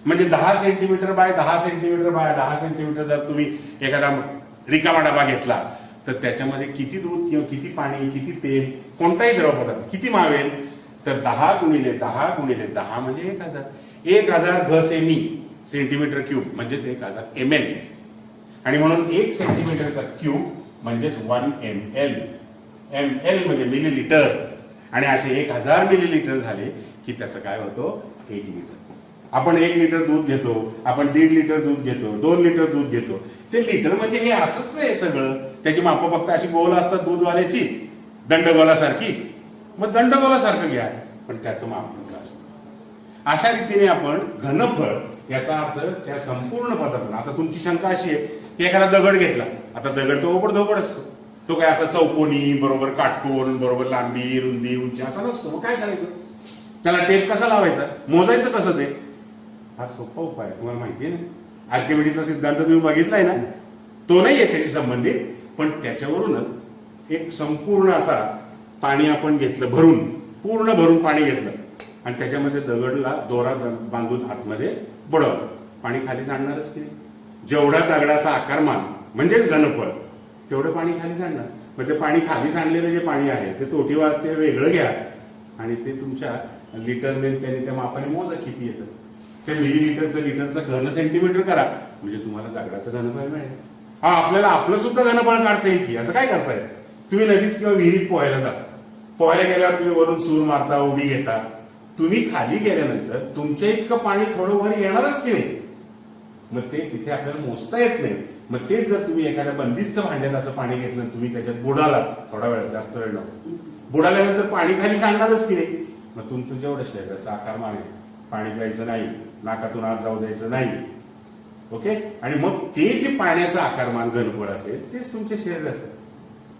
म्हणजे 10 centimetre bye 10 centimetre bye 10 centimetre जर तुम्ही एखादा रिकामा डबा घेतला तर त्याच्यामध्ये किती दूध किंवा किती पाणी, किती तेल, कोणताही द्रव पदार्थ किती मावेल, तर 10 गुणिले 10 गुणिले 10 म्हणजे 1000. 1000 घ सेमी सेंटीमीटर क्यूब म्हणजेच 1000 ml. आणि म्हणून 1 सेंटीमीटरचा क्यूब म्हणजेच 1 ml. ml म्हणजे मिलीलीटर. आणि असे 1000 मिलीलीटर झाले की त्याचं काय होतं, 1 लिटर. आपण 1 लिटर दूध घेतो, आपण 1.5 लिटर दूध घेतो, 2 लिटर दूध घेतो. ते लिटर म्हणजे हे असंच आहे सगळं. त्याची माप फक्त अशी गोल असतात दूधवाल्याची, दंडगोलासारखी. मग दंडगोलासारखं घ्या, पण त्याचं माप मोठं असतं. अशा रीतीने आपण घनफळ याचा अर्थ त्या संपूर्ण पदार्थांना. आता तुमची शंका अशी आहे की एखादा दगड घेतला, आता दगड तो ओबडधोबड असतो, तो काय असा चौकोनी बरोबर काटकोन बरोबर लांबी रुंदी उंची असा नसतो. मग काय करायचं, त्याला टेप कसा लावायचा, मोजायचं कसं ते, हा सोपा उपाय आहे, तुम्हाला माहिती आहे ना. आर्किमिडीजचा सिद्धांत तुम्ही बघितलाय ना, तो नाही याच्याशी संबंधित, पण त्याच्यावरूनच एक संपूर्ण असा पाणी आपण घेतलं भरून, पूर्ण भरून पाणी घेतलं आणि त्याच्यामध्ये दगडला दोरा बांधून आतमध्ये बुडवलं, पाणी खाली जाणारच की नाही. जेवढा दगडाचा आकारमान म्हणजेच घनफळ तेवढं पाणी खाली जाणार. मग ते पाणी खाली सांडलेलं जे पाणी आहे ते तोटीवर ते वेगळं घ्या आणि ते तुमच्या लिटरने त्याने त्या मापाने मोजा किती येतं. ते मिलीलीटरचं लिटरचं घन सेंटीमीटर करा म्हणजे तुम्हाला दगडाचं घनफळ मिळेल. हा आपल्याला आपलं सुद्धा घनफळ काढता येईल की. असं काय करताय, तुम्ही नदीत किंवा विहिरीत पोहायला जाता, पोहायला गेल्यावर तुम्ही वरून सूर मारता, उडी घेता, तुम्ही खाली गेल्यानंतर तुमच्या इतकं पाणी थोडं वर येणारच की नाही. मग ते तिथे आपल्याला मोजता येत नाही. मग तेच जर तुम्ही एखाद्या बंदिस्त भांड्यात असं पाणी घेतलं, तुम्ही त्याच्यात बुडालात थोडा वेळ, जास्त वेळ नको, बुडाल्यानंतर पाणी खाली सांडणारच की नाही. मग तुमचं जेवढं शरीराचा आकारमान आहे, पाणी प्यायचं नाही, नाकातून आत जाऊ द्यायचं नाही, ओके. आणि मग ते जे पाण्याचं आकारमान घनफळ असेल तेच तुमच्या शरीराचं.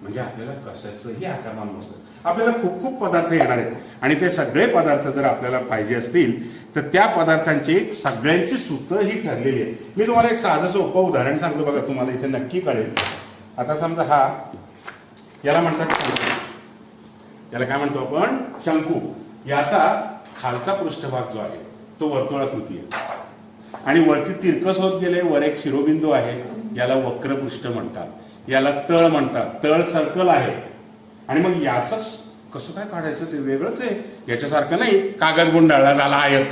म्हणजे आपल्याला कशाचंही आकारमान नसतं. आपल्याला खूप खूप पदार्थ येणार आहेत आणि ते सगळे पदार्थ जर आपल्याला पाहिजे असतील तर त्या पदार्थांची सगळ्यांची सूत्र ही ठरलेली आहे. मी तुम्हाला एक साधं सोपं उदाहरण सांगतो बघा, तुम्हाला इथे नक्की कळेल. आता समजा हा, याला म्हणतात शंकू. याला काय म्हणतो आपण? शंकू. याचा खालचा पृष्ठभाग जो आहे तो वर्तुळाकृती आहे आणि वरती तिरकस होत गेले. वर एक शिरोबिंदू आहे, याला वक्रपृष्ठ म्हणतात. याला तळ म्हणतात. तळ सर्कल आहे. आणि मग याच कसं काय काढायचं ते वेगळंच आहे. याच्यासारखं नाही कागद गुंडाळला झाला आयत.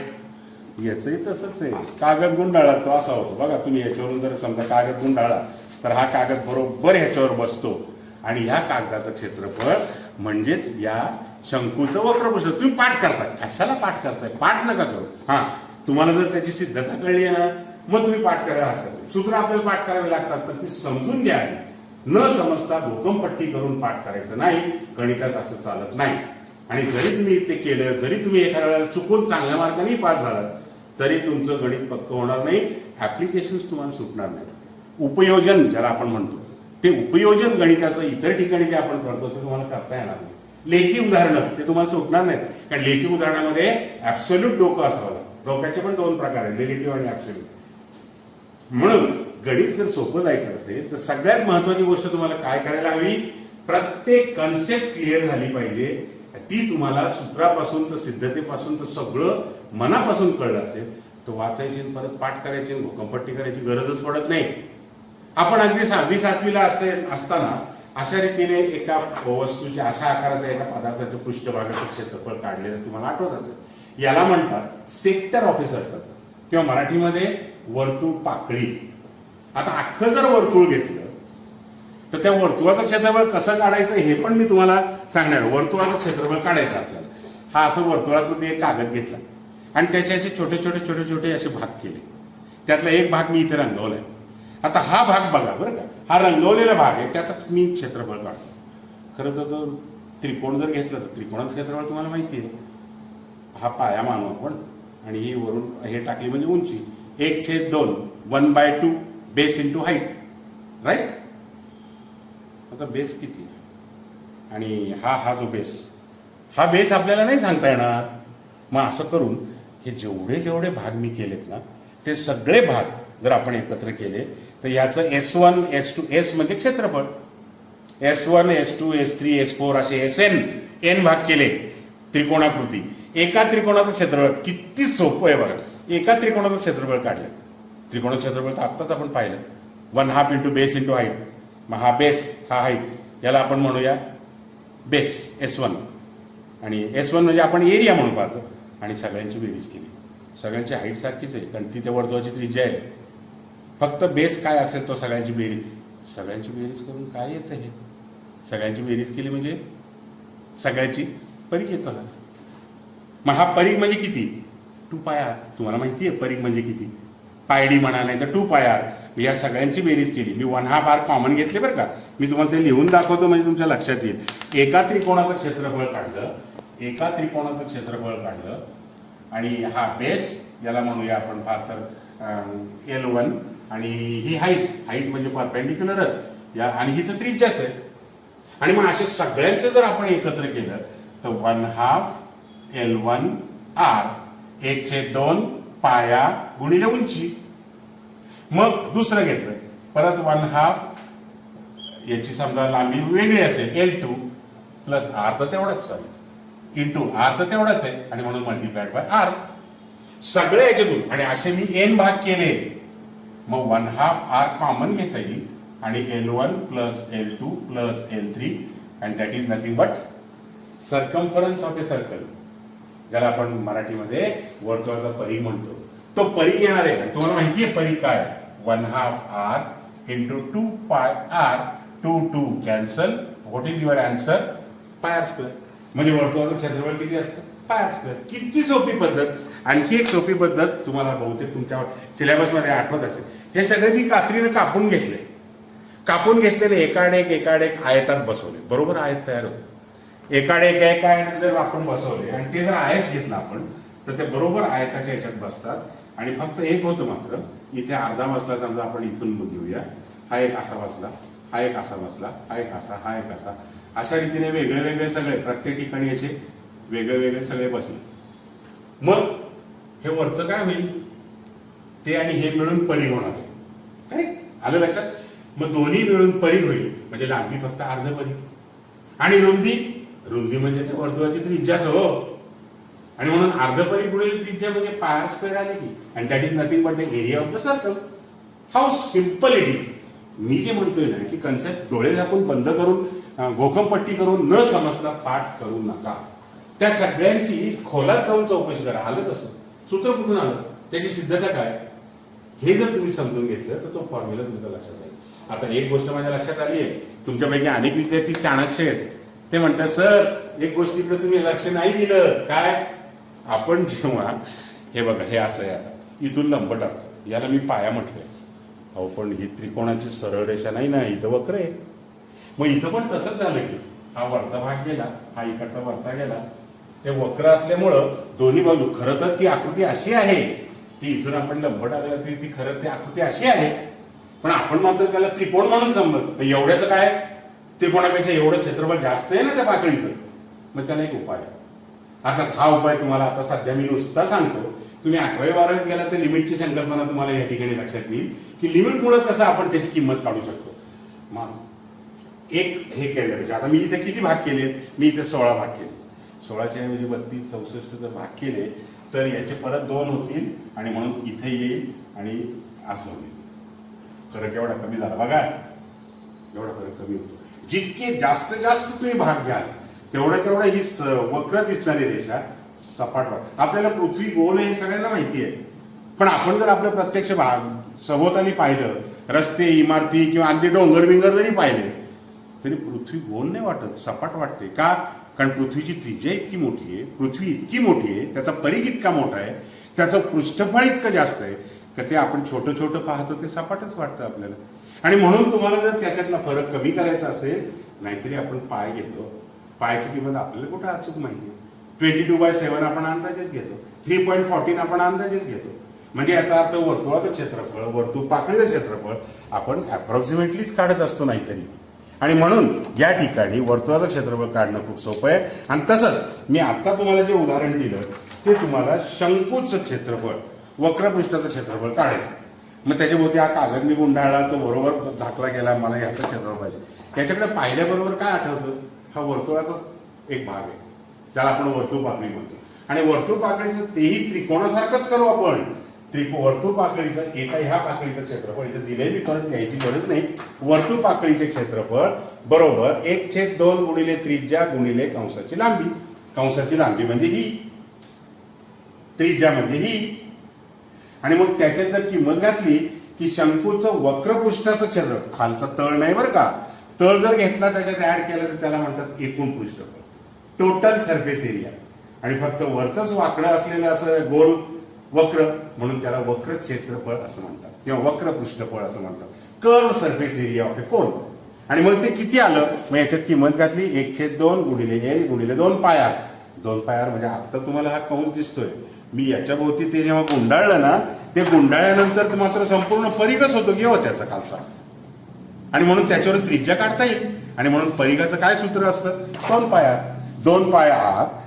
याचंही तसंच आहे. कागद गुंडाळला तो असा होतो बघा. तुम्ही याच्यावरून जर समजा कागद गुंडाळला तर हा कागद बरोबर ह्याच्यावर बसतो आणि ह्या कागदाचं क्षेत्रफळ म्हणजेच या शंकूचं वक्रपृष्ठ. तुम्ही पाठ करता. कशाला पाठ करताय? पाठ नका करू. हा, तुम्हाला जर त्याची सिद्धता कळली आहे ना मग तुम्ही पाठ करायला लागतात. सूत्र आपल्याला पाठ करावे लागतात पण ती समजून घ्या. न समजता भोकमपट्टी करून पाठ करायचं नाही. गणितात असं चालत नाही. आणि जरी तुम्ही ते केलं, जरी तुम्ही एखाद्या वेळेला चुकून चांगल्या मार्गाने पास झालात तरी तुमचं गणित पक्क होणार नाही. ऍप्लिकेशन तुम्हाला सुटणार नाही. उपयोजन ज्याला आपण म्हणतो ते उपयोजन गणिताचं इतर ठिकाणी जे आपण करतो ते तुम्हाला करता येणार नाही. लेखी उदाहरणं ते तुम्हाला सुटणार नाहीत. कारण लेखी उदाहरणामध्ये ऍब्सोल्यूट डोकं असावं. डोक्याचे पण दोन प्रकार आहेत, रिलेटिव्ह आणि ऍब्सोल्यूट. म्हणून गणित जर सोपं जायचं असेल तर सगळ्यात महत्वाची गोष्ट तुम्हाला काय करायला हवी? प्रत्येक कन्सेप्ट क्लिअर झाली पाहिजे. ती तुम्हाला सूत्रापासून तर सिद्धतेपासून तर सगळं मनापासून कळलं असेल तर वाचायची परत पाठ करायची भूकंपट्टी करायची गरजच पडत नाही. आपण अगदी 6वी-7वीला असताना अशा रीतीने एका वस्तूच्या अशा आकाराच्या एका पदार्थाच्या पृष्ठभागाचं क्षेत्रफळ काढलेलं तुम्हाला आठवत असेल. याला म्हणतात सेक्टर ऑफ ए सर्कल किंवा मराठीमध्ये वर्तुळ पाकळी. आता अख्खं जर वर्तुळ घेतलं तर त्या वर्तुळाचं क्षेत्रफळ कसं काढायचं हे पण मी तुम्हाला सांगणार. वर्तुळाचं क्षेत्रफळ काढायचं आपल्याला. हा असं वर्तुळाकृती एक कागद घेतला आणि त्याचे असे छोटे छोटे छोटे छोटे असे भाग केले. त्यातला एक भाग मी इथे रंगवलाय. आता हा भाग बघा बरं का, हा रंगवलेला भाग आहे त्याचा मी क्षेत्रफळ काढतो. खरं तर तो त्रिकोण जर घेतला तर त्रिकोणाचं क्षेत्रफळ तुम्हाला माहिती आहे. हा पाया मानू आपण आणि ही वरून हे टाकली म्हणजे उंची 1/2 1/2 बेस इंटू हाईट. राईट. आता बेस किती आणि हा जो हा बेस आपल्याला नाही सांगता येणार. मग असं करून हे जेवढे भाग मी केलेत ना ते सगळे भाग जर आपण एकत्र केले तर याचं S1 S2 S म्हणजे क्षेत्रफळ, S1 S2 S3 S4 असे SN भाग केले त्रिकोणाकृती. एका त्रिकोणाचं क्षेत्रफळ किती सोपं आहे बघा. एका त्रिकोणाचं क्षेत्रफळ काढलं. त्रिकोणाचं क्षेत्रफळ तर आत्ताच आपण पाहिलं 1/2 इंटू बेस इंटू हाईट. मग हा बेस हा हाईट याला आपण म्हणूया बेस S1 आणि S1 म्हणजे आपण एरिया म्हणून पाहतो. आणि सगळ्यांची बेरीज केली. सगळ्यांची हाईट सारखीच आहे कारण ती त्या वर्तुळाची त्रिज्या आहे. फक्त बेस काय असेल तो सगळ्यांची बेरीज. सगळ्यांची बेरीज करून काय येतं हे? सगळ्यांची बेरीज केली म्हणजे सगळ्याची परीघ येतो हा. मग हा परीघ म्हणजे किती? 2πr. तुम्हाला माहिती आहे परीघ म्हणजे किती? पायडी म्हणा नाही तर 2πr. या सगळ्यांची बेरीज केली. मी 1/2 r कॉमन घेतले बरं का. मी तुम्हाला ते लिहून दाखवतो म्हणजे तुमच्या लक्षात येईल. एका त्रिकोणाचं क्षेत्रफळ काढलं. एका त्रिकोणाचं क्षेत्रफळ काढलं आणि हा बेस याला म्हणूया आपण फार तर L1 आणि ही हाईट म्हणजे परपेंडिक्युलरच या आणि ही तर त्रिज्याच आहे. आणि मग असे सगळ्यांचे जर आपण एकत्र केलं तर 1/2 L1 R 1/2 पाया गुणिले उंची. मग दुसरं घेतलं परत 1/2 याची समजा लांबी वेगळी असेल L2 प्लस R तर तेवढाच इंटू R तर तेवढाच आहे आणि म्हणून मल्टिप्लाइड बाय R. सगळे याच्यातून आणि असे मी N भाग केले. मग 1/2 R कॉमन घेता येईल आणि L1 plus L2 plus L3 and that is nothing but circumference of a circle ज्याला आपण मराठीमध्ये वर्तुळाचा परीघ म्हणतो. तो परीघ येणार आहे. तुम्हाला माहिती आहे परीघ काय? 1/2 R into 2πr 2 cancel. What is your answer? πr². म्हणजे वर्तुळाचं क्षेत्रफळ किती असतं? πr². किती सोपी पद्धत. आणखी एक सोपी पद्धत तुम्हाला बहुतेक तुमच्या सिलेबसमध्ये आठवत असेल. हे सगळे मी कात्रीने कापून घेतले. कापून घेतलेले एकाड एक आयतात बसवले. बरोबर आयत तयार होते. एकाड एक जर आपण बसवले आणि ते जर आयत घेतला आपण तर ते बरोबर आयताच्या याच्यात बसतात आणि फक्त एक होतं मात्र, इथे अर्धा बसला समजा आपण इथून घेऊया, हा एक असा बसला, हा एक असा बसला, हा एक असा, हा एक असा, अशा रीतीने वेगळे वेगळे सगळे प्रत्येक ठिकाणी असे वेगळे वेगळे सगळे बसले. मग हे वरचं काय होईल, ते आणि हे मिळून परिघ होणार आहे. करेक्ट, आलं लक्षात? मग दोन्ही मिळून परिघ होईल, म्हणजे लांबी फक्त अर्ध परिघ आणि रुंदी, रुंदी म्हणजे ते वर्तुळाची त्रिज्याच हो, आणि म्हणून अर्ध परिघ गुणिले त्रिज्या म्हणजे पाय स्क्वेअर आले की, आणि that is nothing but the area of the circle. How simple it is. मी जे म्हणतोय ना की कन्सेप्ट डोळे झाकून बंद करून घोकमपट्टी करून न समजता पाठ करू नका. त्या सगळ्यांची खोलात जाऊन चौकशी करा. आलं कसं, सूत्र कुठून आलं, त्याची सिद्धता काय, हे जर तुम्ही समजून घेतलं तर तो फॉर्म्युला तुमच्या लक्षात येईल. आता एक गोष्ट माझ्या लक्षात आली आहे, तुमच्यापैकी अनेक विद्यार्थी चाणक्य आहेत. ते म्हणतात सर एक गोष्टीकडे तुम्ही लक्ष नाही दिलं. काय, आपण जेव्हा हे बघा हे असं आहे, आता इथून लंब टाकतो, याला मी पाया म्हटलंय. अहो पण ही त्रिकोणाची सरळ रेषा नाही ना, इथं वक्र आहे. मग इथं पण तसंच झालं की हा वरचा भाग गेला, हा इकडचा वरचा गेला. ते वक्र असल्यामुळं दोन्ही बाजू, खरं तर ती आकृती अशी आहे, ती इथून आपण लंब टाकला तरी ती खरं ती आकृती अशी आहे, पण आपण मात्र त्याला त्रिकोण म्हणून जमलं. एवढ्याचं काय, त्रिकोणापेक्षा एवढं क्षेत्रफळ जास्त आहे ना त्या पातळीचं. मग त्याला एक उपाय. अर्थात हा उपाय तुम्हाला आता सध्या मी नुसता सांगतो, तुम्ही 11वी-12वीत गेला तर लिमिटची संकल्पना तुम्हाला या ठिकाणी लक्षात येईल की लिमिटमुळे कसं आपण त्याची किंमत काढू शकतो. मग एक हे केलं पाहिजे. आता मी इथे किती भाग केले, मी इथे 16 भाग केले. 16च्या ऐवजी 32, 64 जर भाग केले तर याचे परत 2 होतील आणि म्हणून इथे येईल आणि असं होईल. फरक एवढा कमी झाला बघा, एवढा फरक कमी होतो. जितके जास्त जास्त तुम्ही भाग घ्याल तेवढं ही वक्र दिसणारी रेषा सपाट व्हाल. आपल्याला पृथ्वी गोल हे सगळ्यांना माहिती आहे, पण आपण जर आपलं प्रत्यक्ष भाग सभोवताली पाहिलं, रस्ते, इमारती किंवा अगदी डोंगर बिंगर जरी पाहिले तरी पृथ्वी गोल नाही वाटत, सपाट वाटते. का, कारण पृथ्वीची त्रिज्या इतकी मोठी आहे, पृथ्वी इतकी मोठी आहे, त्याचा परिघ इतका मोठा आहे, त्याचं पृष्ठफळ इतकं जास्त आहे का ते आपण छोटं छोटं पाहतो ते सपाटच वाटतं आपल्याला. आणि म्हणून तुम्हाला जर त्याच्यातला फरक कमी करायचा असेल, नाहीतरी आपण पाय घेतो. पायाची किंमत आपल्याला कुठं अचूक माहिती आहे. 22/7 आपण अंदाजेच घेतो, 3.14 आपण अंदाजेच घेतो. म्हणजे याचा अर्थ वर्तुळाचं क्षेत्रफळ, वर्तुळ पाकळीचं क्षेत्रफळ आपण अप्रॉक्सिमेटलीच काढत असतो नाहीतरी. आणि म्हणून या ठिकाणी वर्तुळाचं क्षेत्रफळ काढणं खूप सोपं आहे. आणि तसंच मी आता तुम्हाला जे उदाहरण दिलं ते तुम्हाला शंकूचं क्षेत्रफळ, वक्रपृष्ठाचं क्षेत्रफळ काढायचं. मग त्याच्याभोवती हा कागद मी गुंडाळला, तो बरोबर झाकला गेला, मला ह्याचं क्षेत्रफळ पाहिजे. याच्याकडे पाहिल्याबरोबर काय आठवतं, हा वर्तुळाचाच एक भाग आहे, त्याला आपण वर्तुळ पाकळी म्हणतो. आणि वर्तुळ पाकळीचं तेही त्रिकोणासारखंच करू आपण. वर्तुळ पाकळीचं एका ह्या पाकळीचं क्षेत्रफळ इथे दिलंय, मी परत घ्यायची गरज नाही. वर्तुळ पाकळीचे क्षेत्रफळ बरोबर 1/2 गुणिले त्रिज्या गुणिले कंसाची लांबी. कंसाची लांबी म्हणजे ही, त्रिज्या म्हणजे ही. आणि मग त्याच्यात जर किंमत घातली की शंकूचं वक्रपृष्ठाचं क्षेत्र, खालचा तळ नाही बरं का, तळ जर घेतला त्याच्यात ऍड केलं तर त्याला म्हणतात एकूण पृष्ठफळ, टोटल सरफेस एरिया. आणि फक्त वरचंच वाकडं असलेलं असं गोल वक्र म्हणून त्याला वक्र क्षेत्रफळ असं म्हणतात किंवा वक्र पृष्ठफळ असं म्हणतात, कर्व सरफेस एरिया ऑफ ए कोन. आणि मग ते किती आलं, मग याच्यात किंमत घातली 1/2 गुणिले L गुणिले 2 पायार. 2 पायार म्हणजे आता तुम्हाला हा कंस दिसतोय, मी याच्या भोवती ते जेव्हा गुंडाळलं ना, ते गुंडाळल्यानंतर मात्र संपूर्ण परिघच होतो की हो त्याचा खालचा. आणि म्हणून त्याच्यावर त्रिज्या काढता येईल. आणि म्हणून परिघाचं काय सूत्र असतं, 2 पायार. 2 पायार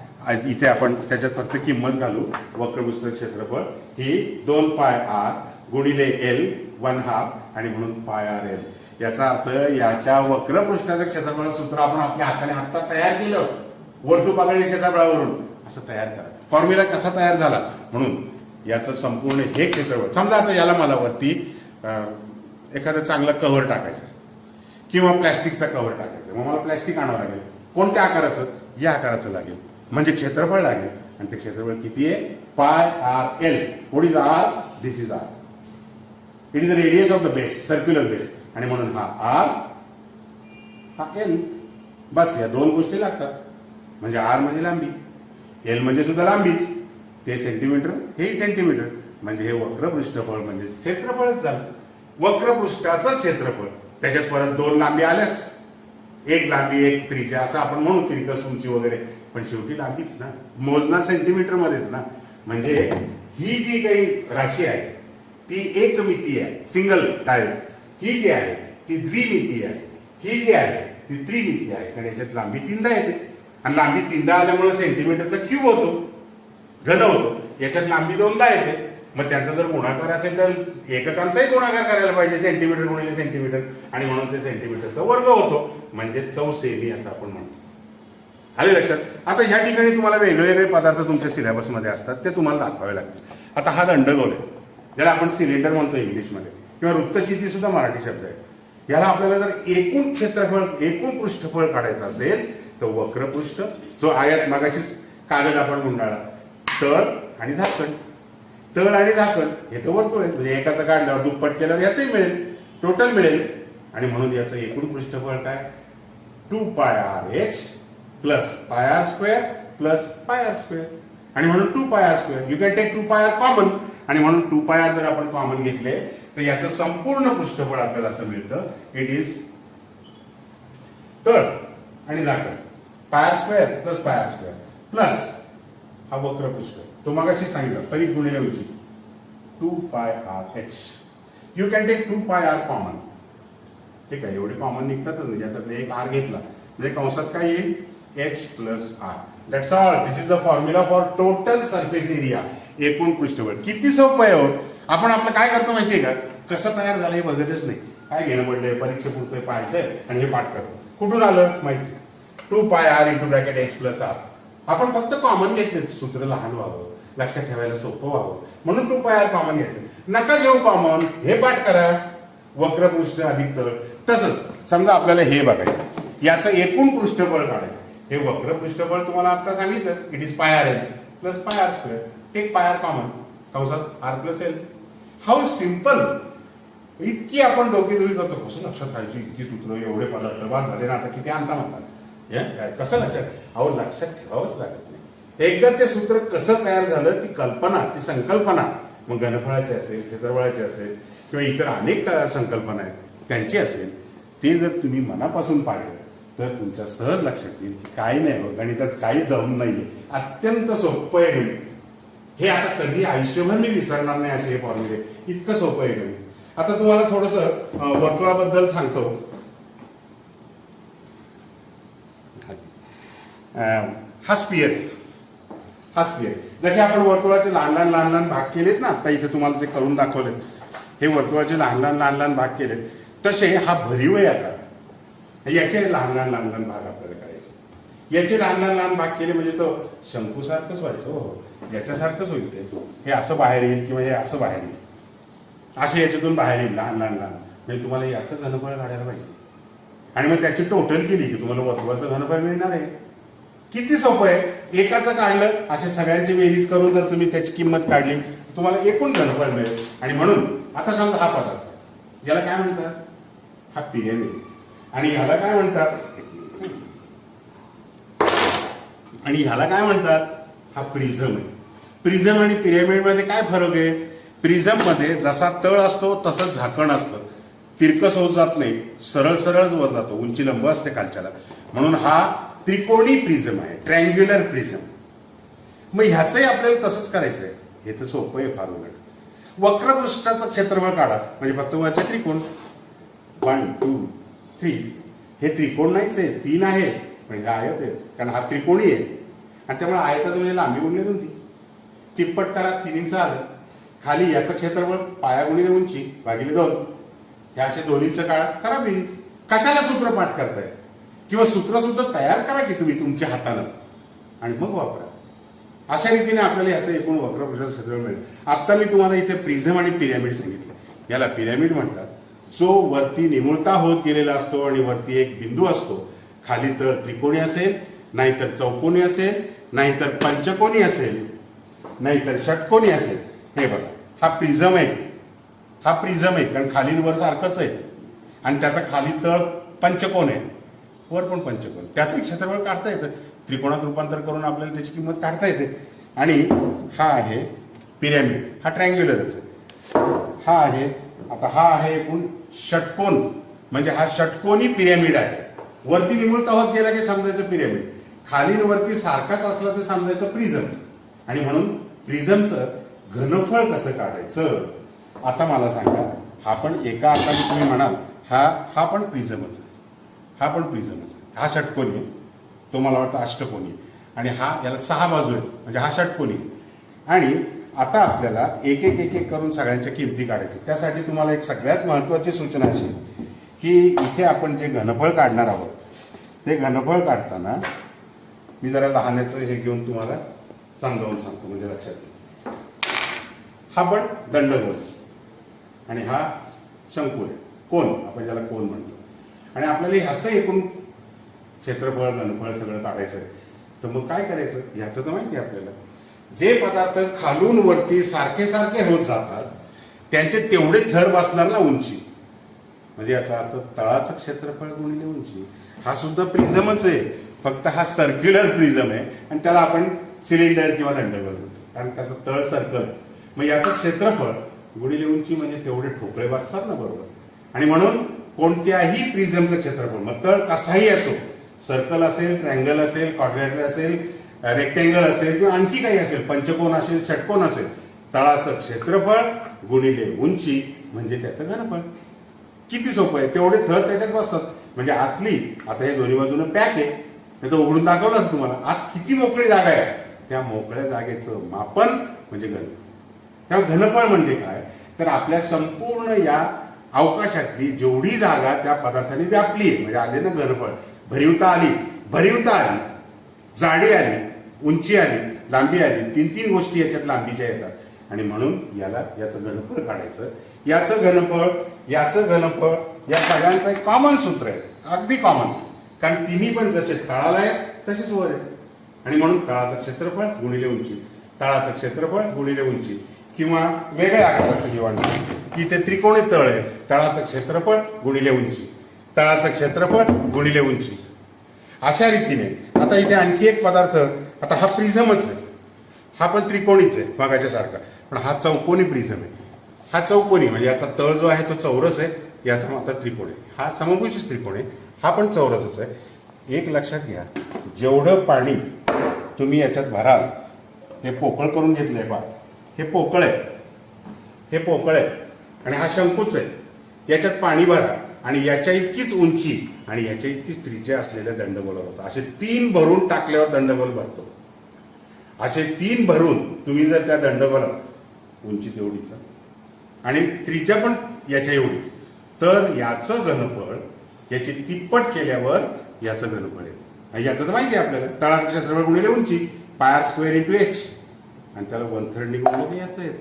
इथे आपण त्याच्यात फक्त किंमत घालू, वक्रपृष्ठ क्षेत्रफळ ही 2 पाय r गुणिले L 1/2 आणि म्हणून पाय r L. याचा अर्थ याच्या वक्रपृष्ठाचं क्षेत्रफळ सूत्र आपण आपल्या हाताने आता तयार केलं, वर्तुळ पाकळीच्या क्षेत्रफळावरून असं तयार करा. फॉर्म्युला कसा तयार झाला, म्हणून याचं संपूर्ण हे क्षेत्रफळ. समजा आता याला मला वरती एखादं चांगलं कव्हर टाकायचं किंवा प्लॅस्टिकचा कव्हर टाकायचं, मग मला प्लॅस्टिक आणावं लागेल. कोणत्या आकाराचं, या आकाराचं लागेल, म्हणजे क्षेत्रफळ लागेल. आणि ते क्षेत्रफळ किती आहे, पाय r L. What is r, this is r. It is the radius of the base, circular base. आणि म्हणून हा r हा L. बस या 2 गोष्टी लागतात. म्हणजे r म्हणजे लांबी, L म्हणजे सुद्धा लांबीच, ते सेंटीमीटर हे सेंटीमीटर. म्हणजे हे वक्रपृष्ठफळ म्हणजे क्षेत्रफळच झालं. वक्रपृष्ठाचं क्षेत्रफळ, त्याच्यात परत 2 लांबी आल्याच, एक लांबी एक त्रिज्या असं आपण म्हणू, तिरकस उंची वगैरे, पण शेवटी लांबीच ना, मोजणार सेंटीमीटर मध्येच ना. म्हणजे ही जी काही राशी आहे ती एकमितीय आहे, सिंगल टाईप. ही जी आहे ती द्विमितीय आहे, ही जी आहे ती त्रिमितीय आहे. कारण याच्यात लांबी 3दा येते आणि लांबी 3दा आल्यामुळे सेंटीमीटरचा क्यूब होतो, घन होतो. याच्यात लांबी 2दा येते. मग त्यांचा जर गुणाकार असेल तर एककांचाही गुणाकार करायला पाहिजे, सेंटीमीटर गुणिले सेंटीमीटर, आणि म्हणून ते सेंटीमीटरचा वर्ग होतो, म्हणजे चौसेमी असं आपण म्हणतो. आले लक्षात? आता ह्या ठिकाणी तुम्हाला वेगळे वेगळे पदार्थ तुमच्या सिलेबसमध्ये असतात, ते तुम्हाला दाखवावे लागतील. आता हा दंडगोल आहे, ज्याला आपण सिलेंडर म्हणतो इंग्लिशमध्ये, किंवा वृत्तचिती सुद्धा मराठी शब्द आहे. याला आपल्याला जर एकूण क्षेत्रफळ, एकूण पृष्ठफळ काढायचं असेल तर वक्रपृष्ठ, जो आयत मागाशीच कागद आपण गुंडाळला, तळ आणि झाकण. तळ आणि झाकण हे तर वर्तुळ आहे, म्हणजे एकाचं काढल्यावर दुप्पट केल्यावर याचंही मिळेल, टोटल मिळेल. आणि म्हणून याचं एकूण पृष्ठफळ काय? 2πrh plus πr² plus πr². आणि म्हणून 2πr². You can take 2πr common, आणि म्हणून 2πr जर आपण कॉमन घेतले तर याचं संपूर्ण पृष्ठफळ आपल्याला असं मिळतं. इट इज तळ आणि झाकण πr² प्लस πr² प्लस हा वक्रपृष्ठ, तो मगाशी सांगितलं परिघ गुणिले उंची 2πrh. You can take 2πr common. ठीक आहे, एवढे कॉमन निघतातच. म्हणजे याच्यात एक आर घेतला म्हणजे कंसात काय येईल? h plus r. That's all. This is the formula for total surface area, एकूण पृष्ठफळ. किती सोपं आहे हो. आपण आपलं काय करतो माहितीये का? कसं तयार झालं हे बघतच नाही. काय घेणं पडलंय, परीक्षेपुरतं पाहायचंय आणि हे पाठ करतो. कुठून आलं माहिती? 2πr into bracket h plus r. आपण फक्त कॉमन घेतले, सूत्र लहान व्हावं, लक्षात ठेवायला सोपं व्हावं म्हणून 2πr कॉमन घेतले. नका घेऊ कॉमन, हे पाठ करा. वक्रपृष्ठ अधिक तळ. तसंच समजा आपल्याला हे बघायचं, याचं एकूण पृष्ठफळ काढायचं. हे वक्रपृष्ठफळ तुम्हाला आता सांगितलंच, it is πrl plus πr². Take πr common, कंसात r plus l. How simple. इतकी आपण डोकेदुखी करतो, कसं लक्षात राहायची इतकी सूत्र, एवढे पदार्थ बाद झाले ना, आता किती आणता म्हणतात. कसं लक्षात? अहो लक्षात ठेवावंच लागत नाही. एकदा ते सूत्र कसं तयार झालं, ती कल्पना, ती संकल्पना, मग घनफळाची असेल, क्षेत्रफळाची असेल, किंवा इतर अनेक संकल्पना आहेत त्यांची असेल, ते जर तुम्ही मनापासून पाहिलं तर तुमच्या सहज लक्षात येईल की काही नाही हो, गणितात काही दम नाहीये, अत्यंत सोपं आहे गणित. हे आता कधी आयुष्यभर मी विसरणार नाही असे हे फॉर्म्युले. इतकं सोपं आहे गणित. आता तुम्हाला थोडंसं वर्तुळाबद्दल सांगतो. हा स्पियर, हा स्पियर. जसे आपण वर्तुळाचे लहान लहान लहान लहान भाग केलेत ना, आता इथे तुम्हाला ते करून दाखवलेत. हे वर्तुळाचे लहान लहान लहान लहान भाग केलेत, तसे हा भरीव आहे. आता याचे लहान लहान लहान लहान भाग आपल्याला करायचे. याचे लहान लहान लहान भाग केले म्हणजे तो शंकूसारखंच व्हायचं. हो, याच्यासारखंच होईल ते. हे असं बाहेर येईल किंवा हे असं बाहेर येईल, असे याच्यातून बाहेर येईल लहान लहान लहान. म्हणजे तुम्हाला याचं घनफळ काढायला पाहिजे, आणि मग त्याची टोटल केली की तुम्हाला वर्तुळाचं घनफळ मिळणार आहे. किती सोपं आहे. एकाचं काढलं, असे सगळ्यांची बेरीज करून जर तुम्ही त्याची किंमत काढली तुम्हाला एकूण घनफळ मिळेल. आणि म्हणून आता समजा हा पदार्थ, याला काय म्हणतात? हा पिरॅमिड. आणि ह्याला काय म्हणतात? आणि ह्याला काय म्हणतात? हा प्रिझम आहे. प्रिझम आणि पिरॅमिड मध्ये काय फरक आहे? प्रिझम मध्ये जसा तळ असतो तसंच झाकण असतं, तिरकस होत जात नाही, सरळ सरळच वर जातो, उंची लंब असते खालच्याला. म्हणून हा त्रिकोणी प्रिझम आहे, ट्रँग्युलर प्रिझम. मग ह्याचंही आपल्याला तसंच करायचं आहे. हे तर सोपं आहे फार उलट. वक्रपृष्ठाचं क्षेत्रफळ काढा, म्हणजे फक्त वरचे त्रिकोण 1 2 3. हे त्रिकोण नाहीच आहे, 3 आहे, पण हे आयत आहे, कारण हा त्रिकोणी आहे. आणि त्यामुळे आयताचं म्हणजे लांबी गुणली 2 तिप्पट करा, 3 इंच आलं. खाली याचं क्षेत्रफळ पाया गुणिले उंची भागिले 2. हे असे 2 इंच काढा, करा बेरीज. कशाला सूत्रपाठ करताय? किंवा सूत्र सुद्धा तयार करा की तुम्ही तुमच्या हातानं, आणि मग वापरा. अशा रीतीने आपल्याला याचं एकूण वक्रपृष्ठाचं क्षेत्रफळ मिळेल. आता मी तुम्हाला इथे प्रिझम आणि पिरॅमिड सांगितलं. याला पिरॅमिड म्हणतात, जो वरती निमुळता होत गेलेला असतो आणि वरती एक बिंदू असतो. खाली तळ त्रिकोणी असेल, नाहीतर चौकोनी असेल, नाहीतर पंचकोनी असेल, नाहीतर षटकोनी असेल. हे बघा, हा प्रिझम आहे. हा प्रिझम आहे कारण खाली वर सारखंच आहे, आणि त्याचा खाली तळ पंचकोन आहे, वर पण पंचकोन. त्याचं क्षेत्रफळ काढता येतं, त्रिकोणात रूपांतर करून आपल्याला त्याची किंमत काढता येते. आणि हा आहे पिरॅमिड, हा ट्रँग्युलरच आहे. हा आहे, आता हा आहे एकूण षटकोन, म्हणजे हा षटकोनी पिरॅमिड आहे. वरती निमुळता होत गेला की समजायचं पिरॅमिड, खाली वरती सारखाच असला तर समजायचं प्रिझम. आणि म्हणून प्रिझमचं घनफळ कसं काढायचं. आता मला सांगा, हा पण एका आकाराने तुम्ही म्हणाल हा पण प्रिझमच आहे, हा पण प्रिझमच आहे. हा षटकोनी आहे, तो मला वाटतं अष्टकोनी आहे. आणि हा याला 6 बाजू आहेत म्हणजे हा षटकोनी आहे. आणि आता आपल्याला एक एक एक एक करून सगळ्यांच्या किमती काढायची. त्यासाठी तुम्हाला एक सगळ्यात महत्त्वाची सूचना अशी की इथे आपण जे घनफळ काढणार आहोत ते घनफळ काढताना मी जरा लहानाचं हे घेऊन तुम्हाला समजावून सांगतो म्हणजे लक्षात येईल. हा पण दंडगोल आणि हा शंकू आहे, कोन, आपण ज्याला कोन म्हणतो. आणि आपल्याला ह्याचं एकूण क्षेत्रफळ घनफळ सगळं काढायचं आहे. तर मग काय करायचं, ह्याचं तर माहिती आहे आपल्याला. जे पदार्थ खालून वरती सारखे सारखे होत जातात त्यांचे तेवढे थर बसणार ना उंची. म्हणजे याचा अर्थ तळाचं क्षेत्रफळ गुणिले उंची. हा सुद्धा प्रिझमच आहे, फक्त हा सर्क्युलर प्रिझम आहे आणि त्याला आपण सिलेंडर किंवा दंडगोल म्हणतो कारण त्याचं तळ सर्कल. मग याचं क्षेत्रफळ गुणिले उंची म्हणजे तेवढे ठोकळे बसतात ना, बरोबर. आणि म्हणून कोणत्याही प्रिझमचं क्षेत्रफळ, मग तळ कसाही असो, सर्कल असेल, ट्रँगल असेल, क्वाड्रॅन्गल असेल, रेक्टँगल असेल किंवा आणखी काही असेल, पंचकोन असेल, षटकोन असेल, तळाचं क्षेत्रफळ गुणिले उंची म्हणजे त्याचं घनफळ. किती सोपं आहे, तेवढे थर त्याच्यात बसतात. म्हणजे आतली, आता हे दोन्ही बाजूनं पॅक आहे, हे तर उघडून दाखवलंच तुम्हाला. आत किती मोकळी जागा आहे, त्या मोकळ्या जागेचं मापन म्हणजे घनफळ. तेव्हा घनफळ म्हणजे काय, तर आपल्या संपूर्ण या अवकाशातली जेवढी जागा त्या पदार्थाने व्यापली आहे म्हणजे आले ना घनफळ. भरीवता आली, जाडी आली, उंची आली, लांबी आली, 3 गोष्टी याच्यात लांबीच्या येतात. आणि म्हणून याचं घनफळ काढायचं. याचं घनफळ या सगळ्यांचं एक कॉमन सूत्र आहे, अगदी कॉमन. कारण तिन्ही पण जसे तळाला आहेत तसेच वर आहेत. आणि म्हणून तळाचं क्षेत्रफळ गुणिले उंची, तळाचं क्षेत्रफळ गुणिले उंची. किंवा वेगळ्या आकाराचं घेऊन इथे त्रिकोणी तळ आहे, तळाचं क्षेत्रफळ गुणिले उंची, तळाचं क्षेत्रफळ गुणिले उंची. अशा रीतीने आता इथे आणखी एक पदार्थ, आता हा प्रिझमच आहे, हा पण त्रिकोणीच आहे मागाच्या सारखा, पण हा चौकोनी प्रिझम आहे. हा चौकोनी म्हणजे याचा तळ जो आहे तो चौरस आहे, याचा मात्र त्रिकोण आहे. हा समभुज त्रिकोण आहे, हा पण चौरसच आहे. एक लक्षात घ्या, जेवढं पाणी तुम्ही याच्यात भराल, हे पोकळ करून घेतलंय पहा, हे पोकळ आहे, हे पोकळ आहे आणि हा शंकूच आहे. याच्यात पाणी भरा आणि याच्या इतकीच उंची आणि याच्या इतकीच त्रिज्या असलेल्या दंडगोलावर होता. असे 3 भरून टाकल्यावर दंडगोल भरतो. असे 3 भरून तुम्ही जर त्या दंडगोलात उंची तेवढीच आणि त्रिज्या पण याच्या एवढीच, तर याचं घनफळ याची तिप्पट केल्यावर याचं घनफळ आहे. याचं तर माहिती आहे आपल्याला, तळाचं क्षेत्रफळ गुणिले उंची πr² × h आणि त्याला 1/3 गुणिले याचं आहे.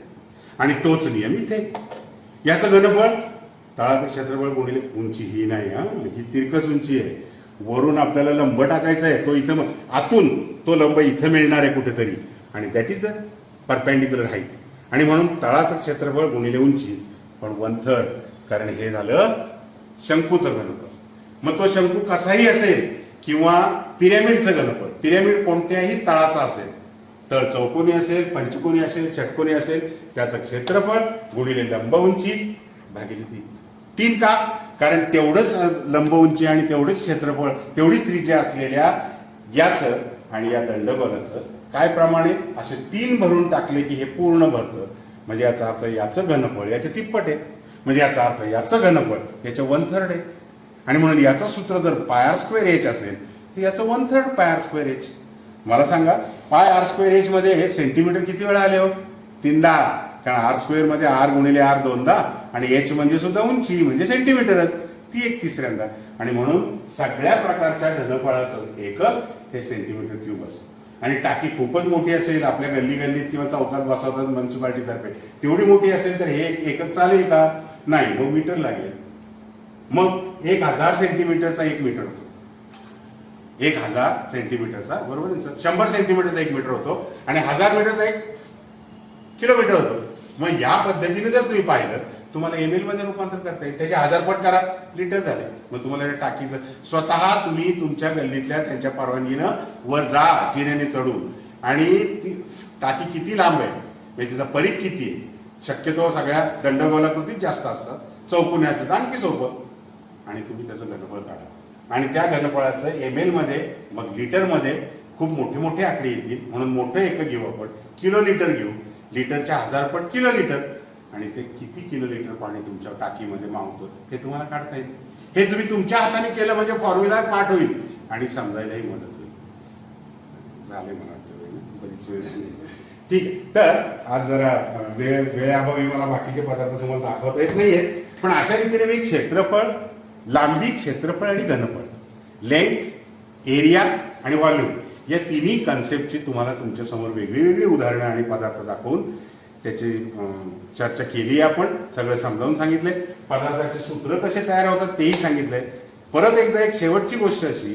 आणि तोच नियम इथे, याचं घनफळ तळाचं क्षेत्रफळ गुणिले उंची ही नाही, ही तिरकस उंची आहे. वरून आपल्याला लंब टाकायचा आहे, तो इथं आतून तो लंब इथं मिळणार आहे कुठेतरी, आणि that is the perpendicular height. आणि म्हणून तळाचं क्षेत्रफळ गुणिले उंची पण 1/3, कारण हे झालं शंकूचं घनफळ. मग तो शंकू कसाही असेल किंवा पिरॅमिडचं घनफळ, पिरॅमिड कोणत्याही तळाचा असेल, तळ चौकोनी असेल, पंचकोनी असेल, षटकोनी असेल, त्याचं क्षेत्रफळ गुणिले लंब उंची भागिले 3 का, कारण तेवढंच लंब उंची आणि तेवढंच क्षेत्रफळ, तेवढीच त्रिज्या असलेल्या याचं आणि या दंडगोलाचं काय प्रमाणे असे 3 भरून टाकले की हे पूर्ण भरतं. म्हणजे याचा अर्थ याचं घनफळ याच्या तिप्पट आहे, म्हणजे याचा अर्थ याचं घनफळ याच्या 1/3 आहे. आणि म्हणून याचं सूत्र जर πr² h असेल तर याचं 1/3 πr² h. मला सांगा, πr² h मध्ये सेंटीमीटर किती वेळा आले हो? 3दा, कारण r² मध्ये r गुणिले r 2दा आणि h म्हणजे सुद्धा उंची म्हणजे सेंटीमीटरच, ती एक 3ऱ्यांदा. आणि म्हणून सगळ्या प्रकारच्या घनफळाचं एकक हे सेंटीमीटर क्यूब असतं. आणि टाकी खूपच मोठी असेल, आपल्या गल्लीत किंवा चौकात बसवतात म्युन्सिपाल्टीतर्फे, तेवढी मोठी असेल तर हे एकक चालेल का? नाही, मग मीटर लागेल. मग 1000 सेंटीमीटरचा 1 मीटर होतो, 1000 सेंटीमीटरचा, बरोबर आहे सर, 100 सेंटीमीटरचा 1 मीटर होतो आणि 1000 मीटरचा 1 किलोमीटर होतो. मग या पद्धतीने जर तुम्ही पाहिलं, तुम्हाला ml मध्ये रूपांतर करता येईल, त्याचे 1000 पट करा, लिटर झाले. मग तुम्हाला टाकीचं स्वतः तुम्ही तुमच्या गल्लीतल्या त्यांच्या परवानगीनं वर जा जिन्याने चढून, आणि ती टाकी किती लांब आहे म्हणजे तिचा परीघ किती आहे, शक्यतो सगळ्या दंडगोलाकृतीच जास्त असतात, चौकोन्यात आणखी सोपं, आणि तुम्ही त्याचं घनफळ काढा आणि त्या घनफळाचं ml मध्ये मग लिटरमध्ये खूप मोठे मोठे आकडे येतील, म्हणून मोठं एकक घेऊ आपण, किलोलीटर घेऊ. लिटरच्या 1000 पट किलोलीटर, आणि ते किती किलोलीटर पाणी तुमच्या टाकीमध्ये मावतं हे तुम्हाला काढता येईल. हे तुम्ही तुमच्या हाताने केलं म्हणजे फॉर्म्युला पाठ होईल आणि समजायलाही मदत होईल. झाले मला वाटतं बरीच वेळ झाली. ठीक आहे, तर आज जरा वेळेअभावी मला बाकीचे पदार्थ तुम्हाला दाखवता येत नाहीये, पण अशा रीतीने मी क्षेत्रफळ, लांबी, क्षेत्रफळ आणि घनफळ, लेंथ, एरिया आणि व्हॉल्यूम या तिन्ही कन्सेप्टची तुम्हाला तुमच्या समोर वेगळी वेगळी उदाहरणं आणि पदार्थ दाखवून त्याची चर्चा केली. आपण सगळं समजावून सांगितले, पदार्थाचे सूत्र कसे तयार होतात तेही सांगितलंय. परत एकदा एक शेवटची गोष्ट अशी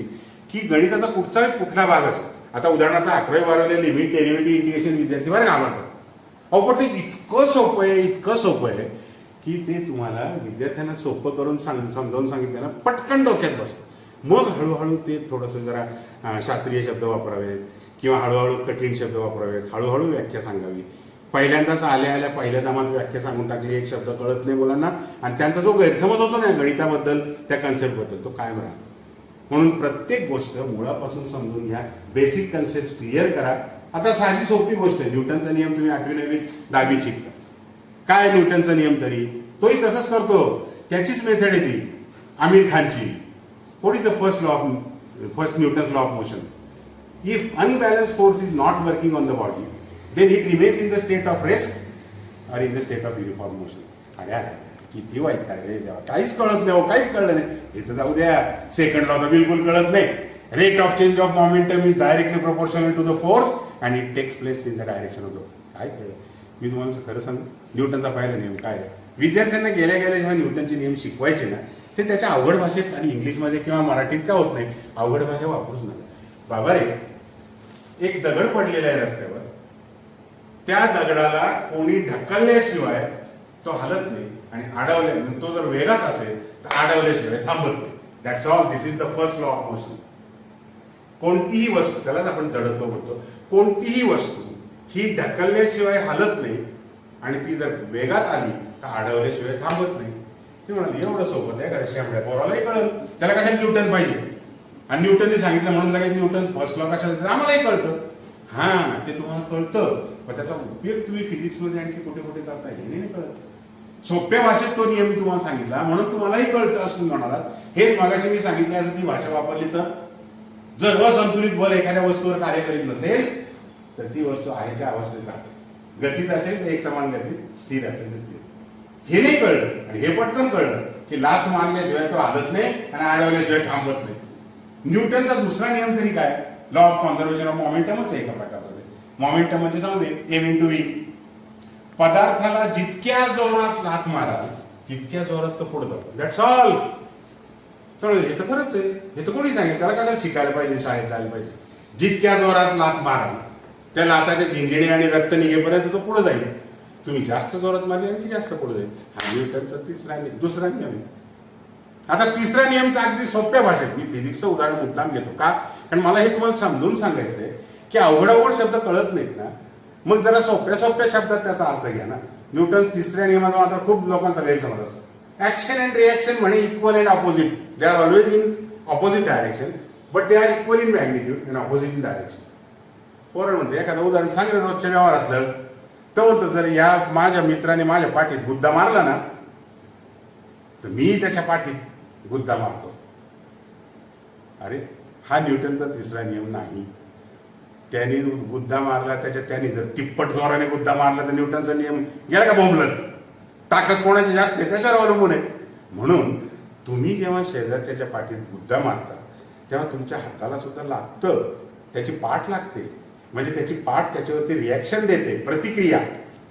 की गणिताचा कुठला भाग असतो. आता उदाहरणार्थ 11वी 12वी लिमिट, डेरिव्हेटिव्ह, इंटिग्रेशन विद्यार्थी बरं घाबरतात. अहो पण ते इतकं सोपं आहे की ते तुम्हाला विद्यार्थ्यांना सोपं करून समजावून सांगितलं ना पटकन डोक्यात बसतं. मग हळूहळू ते थोडंसं जरा शास्त्रीय शब्द वापरावेत किंवा हळूहळू कठीण शब्द वापरावेत, हळूहळू व्याख्या सांगावी. पहिल्यांदाच आल्या पहिल्या दामात व्याख्या सांगून टाकली, एक शब्द कळत नाही मुलांना, आणि त्यांचा जो गैरसमज होतो ना गणिताबद्दल, त्या कन्सेप्टबद्दल, तो कायम राहतो. म्हणून प्रत्येक गोष्ट मुळापासून समजून घ्या, बेसिक कन्सेप्ट क्लिअर करा. आता साधी सोपी गोष्ट आहे, न्यूटनचा नियम तुम्ही 8वी 9वी 10वी शिकता. काय न्यूटनचा नियम तरी तोही तसंच करतो, त्याचीच मेथड आहे ती आमिर खानची. What is the first Newton's law of motion? If unbalance force is not working on the body, then it remains in the state of rest or in the state of uniform motion. अरे किती वाईट आहे रे देवा, काहीच कळत नाही, काहीच कळलं नाही. हे तर जाऊ द्या, सेकंड लॉ तर बिलकुल कळत नाही. Rate of change of momentum is directly proportional to the force and it takes place in the direction of the. काय कळलं? मी तुम्हाला खरं सांगू, न्यूटनचा पहिला नियम काय? विद्यार्थ्यांना गेल्या जेव्हा न्यूटनचे नियम शिकवायचे ना, ते त्याच्या अवघड भाषेत आणि इंग्लिशमध्ये किंवा मराठीत का होत नाही, अवघड भाषा वापरूच नका. बाबा रे, एक दगड पडलेला आहे रस्त्यावर, त्या दगडाला कोणी ढकलल्याशिवाय तो हलत नाही, आणि अडवल्या तो जर वेगात असेल तर अडवल्याशिवाय थांबत नाही. That's all. This is the first law of motion. कोणतीही वस्तू, त्यालाच आपण जडत्व म्हणतो, कोणतीही वस्तू ही ढकलल्याशिवाय हलत नाही आणि ती जर वेगात आली तर अडवल्याशिवाय थांबत नाही. ते म्हणाले एवढं सोबत आहे का, शेंबड्या पोरालाही कळलं, त्याला कशाला न्यूटन पाहिजे, आणि न्यूटनने सांगितलं म्हणून लगेच न्यूटन फर्स्ट लॉ कशाला, आम्हालाही कळतं. हा, ते तुम्हाला कळतं, पण त्याचा उपयोग तुम्ही फिजिक्समध्ये आणखी कुठे कुठे करता हे नाही कळत. सोप्या भाषेत तो नियम तुम्हाला सांगितला म्हणून तुम्हालाही कळतं असं म्हणालात. हेच मागाशी मी सांगितलं, असं ती भाषा वापरली तर जर असंतुलित बल एखाद्या वस्तूवर कार्य करीत नसेल तर ती वस्तू आहे त्या अवस्थेत राहते. गतीत असेल तर एक समान गती, स्थिर असेल तर स्थिर. हे नाही कळलं, आणि हे पटकन कळलं की लाथ मारल्याशिवाय तो हालत नाही आणि अडवल्याशिवाय थांबत नाही. न्यूटनचा दुसरा नियम तरी काय? लॉ ऑफ कॉन्झर्वेशन ऑफ मोमेंटमच आहे एका प्रकारचा. मोमेंटम म्हणजे सांगू दे, एम इंटू व्ही. पदार्थाला जितक्या जोरात लाथ माराल तितक्या जोरात तो पुढे जातो. That's all. हे तर खरंच आहे, हे तर कोणी सांगेल, त्याला कशाला शिकायला पाहिजे, शाळेत जायला पाहिजे. जितक्या जोरात लाथ माराल त्या लाथाच्या झिंजिणी आणि रक्त निघेपर्यंत तो पुढे जाईल. तुम्ही जास्त जोरात मारली आणि जास्त पुढे जाईल. हा न्यूटनचा दुसरा नियम आहे. आता तिसरा नियमचा अगदी सोप्या भाषेत मी फिजिक्सचं उदाहरण मुद्दाम घेतो का, कारण मला हे तुम्हाला समजून सांगायचंय की अवघड शब्द कळत नाहीत ना, मग जरा सोप्या शब्दात त्याचा अर्थ घ्या ना. न्यूटन तिसऱ्या नियमाचा मात्र खूप लोकांचा गैरसमज असतो. ऍक्शन अँड रिॲक्शन म्हणे equal and opposite, they are always in opposite direction, but they are equal in magnitude and opposite in direction. पोरण म्हणते, एखादं उदाहरण सांगितलं रोजच्या व्यवहारातलं, तर म्हणतो जर या माझ्या मित्राने माझ्या पाठीत गुद्दा मारला ना तर मी त्याच्या पाठीत गुद्दा मारतो. अरे, हा न्यूटनचा तिसरा नियम नाही. त्याने गुद्दा मारला, त्याने जर तिप्पट जोराने गुद्दा मारला तर न्यूटनचा नियम गेला का बोंबलत. ताकद कोणाची जास्त आहे त्याच्यावर अवलंबून आहे. म्हणून तुम्ही जेव्हा शेजारच्या पाठीत गुद्दा मारता तेव्हा तुमच्या हाताला सुद्धा लागतं, त्याची पाठ लागते, म्हणजे त्याची पाठ त्याच्यावरती रिॲक्शन देते, प्रतिक्रिया.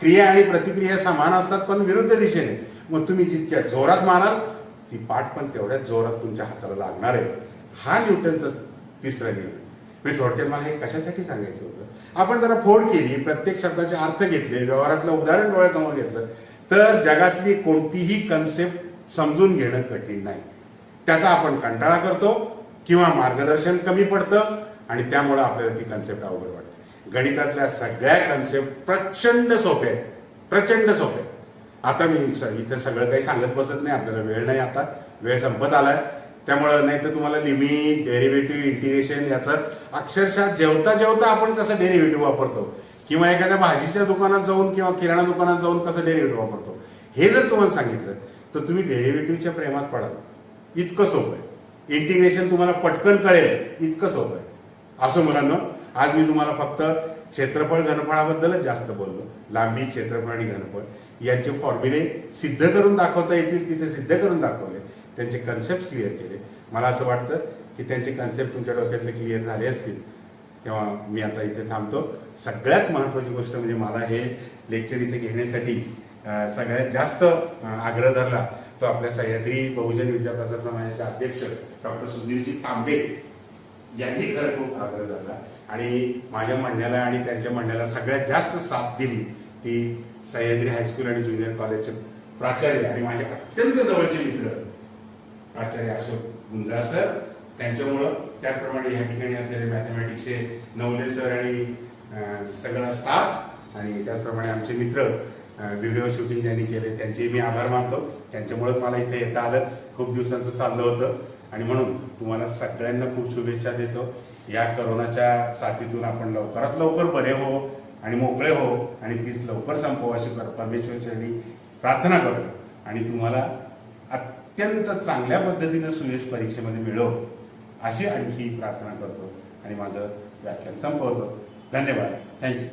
क्रिया आणि प्रतिक्रिया समान असतात पण विरुद्ध दिशेने. मग तुम्ही जितक्या जोरात माराल ती पाठ पण तेवढ्याच जोरात तुमच्या हाताला लागणार आहे. हा न्यूटनचा तिसरा नियम. म्हणजे थोडक्यात मला हे कशासाठी सांगायचं होतं, आपण जरा फोड केली, प्रत्येक शब्दाचे अर्थ घेतले, व्यवहारातलं उदाहरण डोळ्यासमोर घेतलं तर जगातली कोणतीही कन्सेप्ट समजून घेणं कठीण नाही. त्याचा आपण कंटाळा करतो किंवा मार्गदर्शन कमी पडतं आणि त्यामुळे आपल्याला ती कन्सेप्ट अवघड वाटते. गणितातल्या सगळ्या कन्सेप्ट प्रचंड सोप्या आहेत, प्रचंड सोप्या. आता मी इथं सगळं काही सांगत बसत नाही, आपल्याला वेळ नाही, आता वेळ संपत आलाय. त्यामुळं नाही तर तुम्हाला लिमिट, डेरिव्हेटिव्ह, इंटिग्रेशन याचं अक्षरशः जेवता जेवता आपण कसं डेरिव्हेटिव्ह वापरतो किंवा एखाद्या भाजीच्या दुकानात जाऊन किंवा किराणा दुकानात जाऊन कसं डेरिव्हेटिव्ह वापरतो हे जर तुम्हाला सांगितलं तर तुम्ही डेरिव्हेटिव्हच्या प्रेमात पडाल. इतकं सोपं आहे. इंटिग्रेशन तुम्हाला पटकन कळेल इतकं सोपं आहे. असं मुलांना आज मी तुम्हाला फक्त क्षेत्रफळ घनफळाबद्दलच जास्त बोललो. लांबी, क्षेत्रफळ आणि घनफळ यांचे फॉर्म्युले सिद्ध करून दाखवता येतील तिथे सिद्ध करून दाखवले. त्यांचे कन्सेप्ट क्लिअर केले. मला असं वाटतं की त्यांचे कन्सेप्ट तुमच्या डोक्यातले क्लिअर झाले असतील तेव्हा मी आता इथे थांबतो. सगळ्यात महत्त्वाची गोष्ट म्हणजे मला हे लेक्चर इथे घेण्यासाठी सगळ्यात जास्त आग्रह धरला तो आपल्या सह्याद्री बहुजन विद्याप्रसार समाजाचे अध्यक्ष डॉक्टर सुधीरजी तांबे यांनी खरं खूप आग्रह धरला आणि माझ्या म्हणण्याला आणि त्यांच्या म्हणण्याला सगळ्यात जास्त साथ दिली ती सह्याद्री हायस्कूल आणि ज्युनियर कॉलेजचे प्राचार्य आणि माझे अत्यंत जवळचे मित्र प्राचार्य अशोक गुंजा सर. त्यांच्यामुळं त्याचप्रमाणे या ठिकाणी असलेले मॅथमॅटिक्सचे नवले सर आणि सगळा स्टाफ आणि त्याचप्रमाणे आमचे मित्र व्हिडिओ शूटिंग ज्यांनी केले त्यांचे मी आभार मानतो. त्यांच्यामुळेच मला इथे येता आलं. खूप दिवसांचं चाललं होतं आणि म्हणून तुम्हाला सगळ्यांना खूप शुभेच्छा देतो. या करोनाच्या साथीतून आपण लवकरात लवकर बरे हो आणि मोकळे हो आणि तीच लवकर संपव अशी परमेश्वराची प्रार्थना करतो आणि तुम्हाला अत्यंत चांगल्या पद्धतीनं सुयश परीक्षेमध्ये मिळो अशी आणखी प्रार्थना करतो आणि माझं व्याख्यान संपवतो. धन्यवाद. थँक्यू.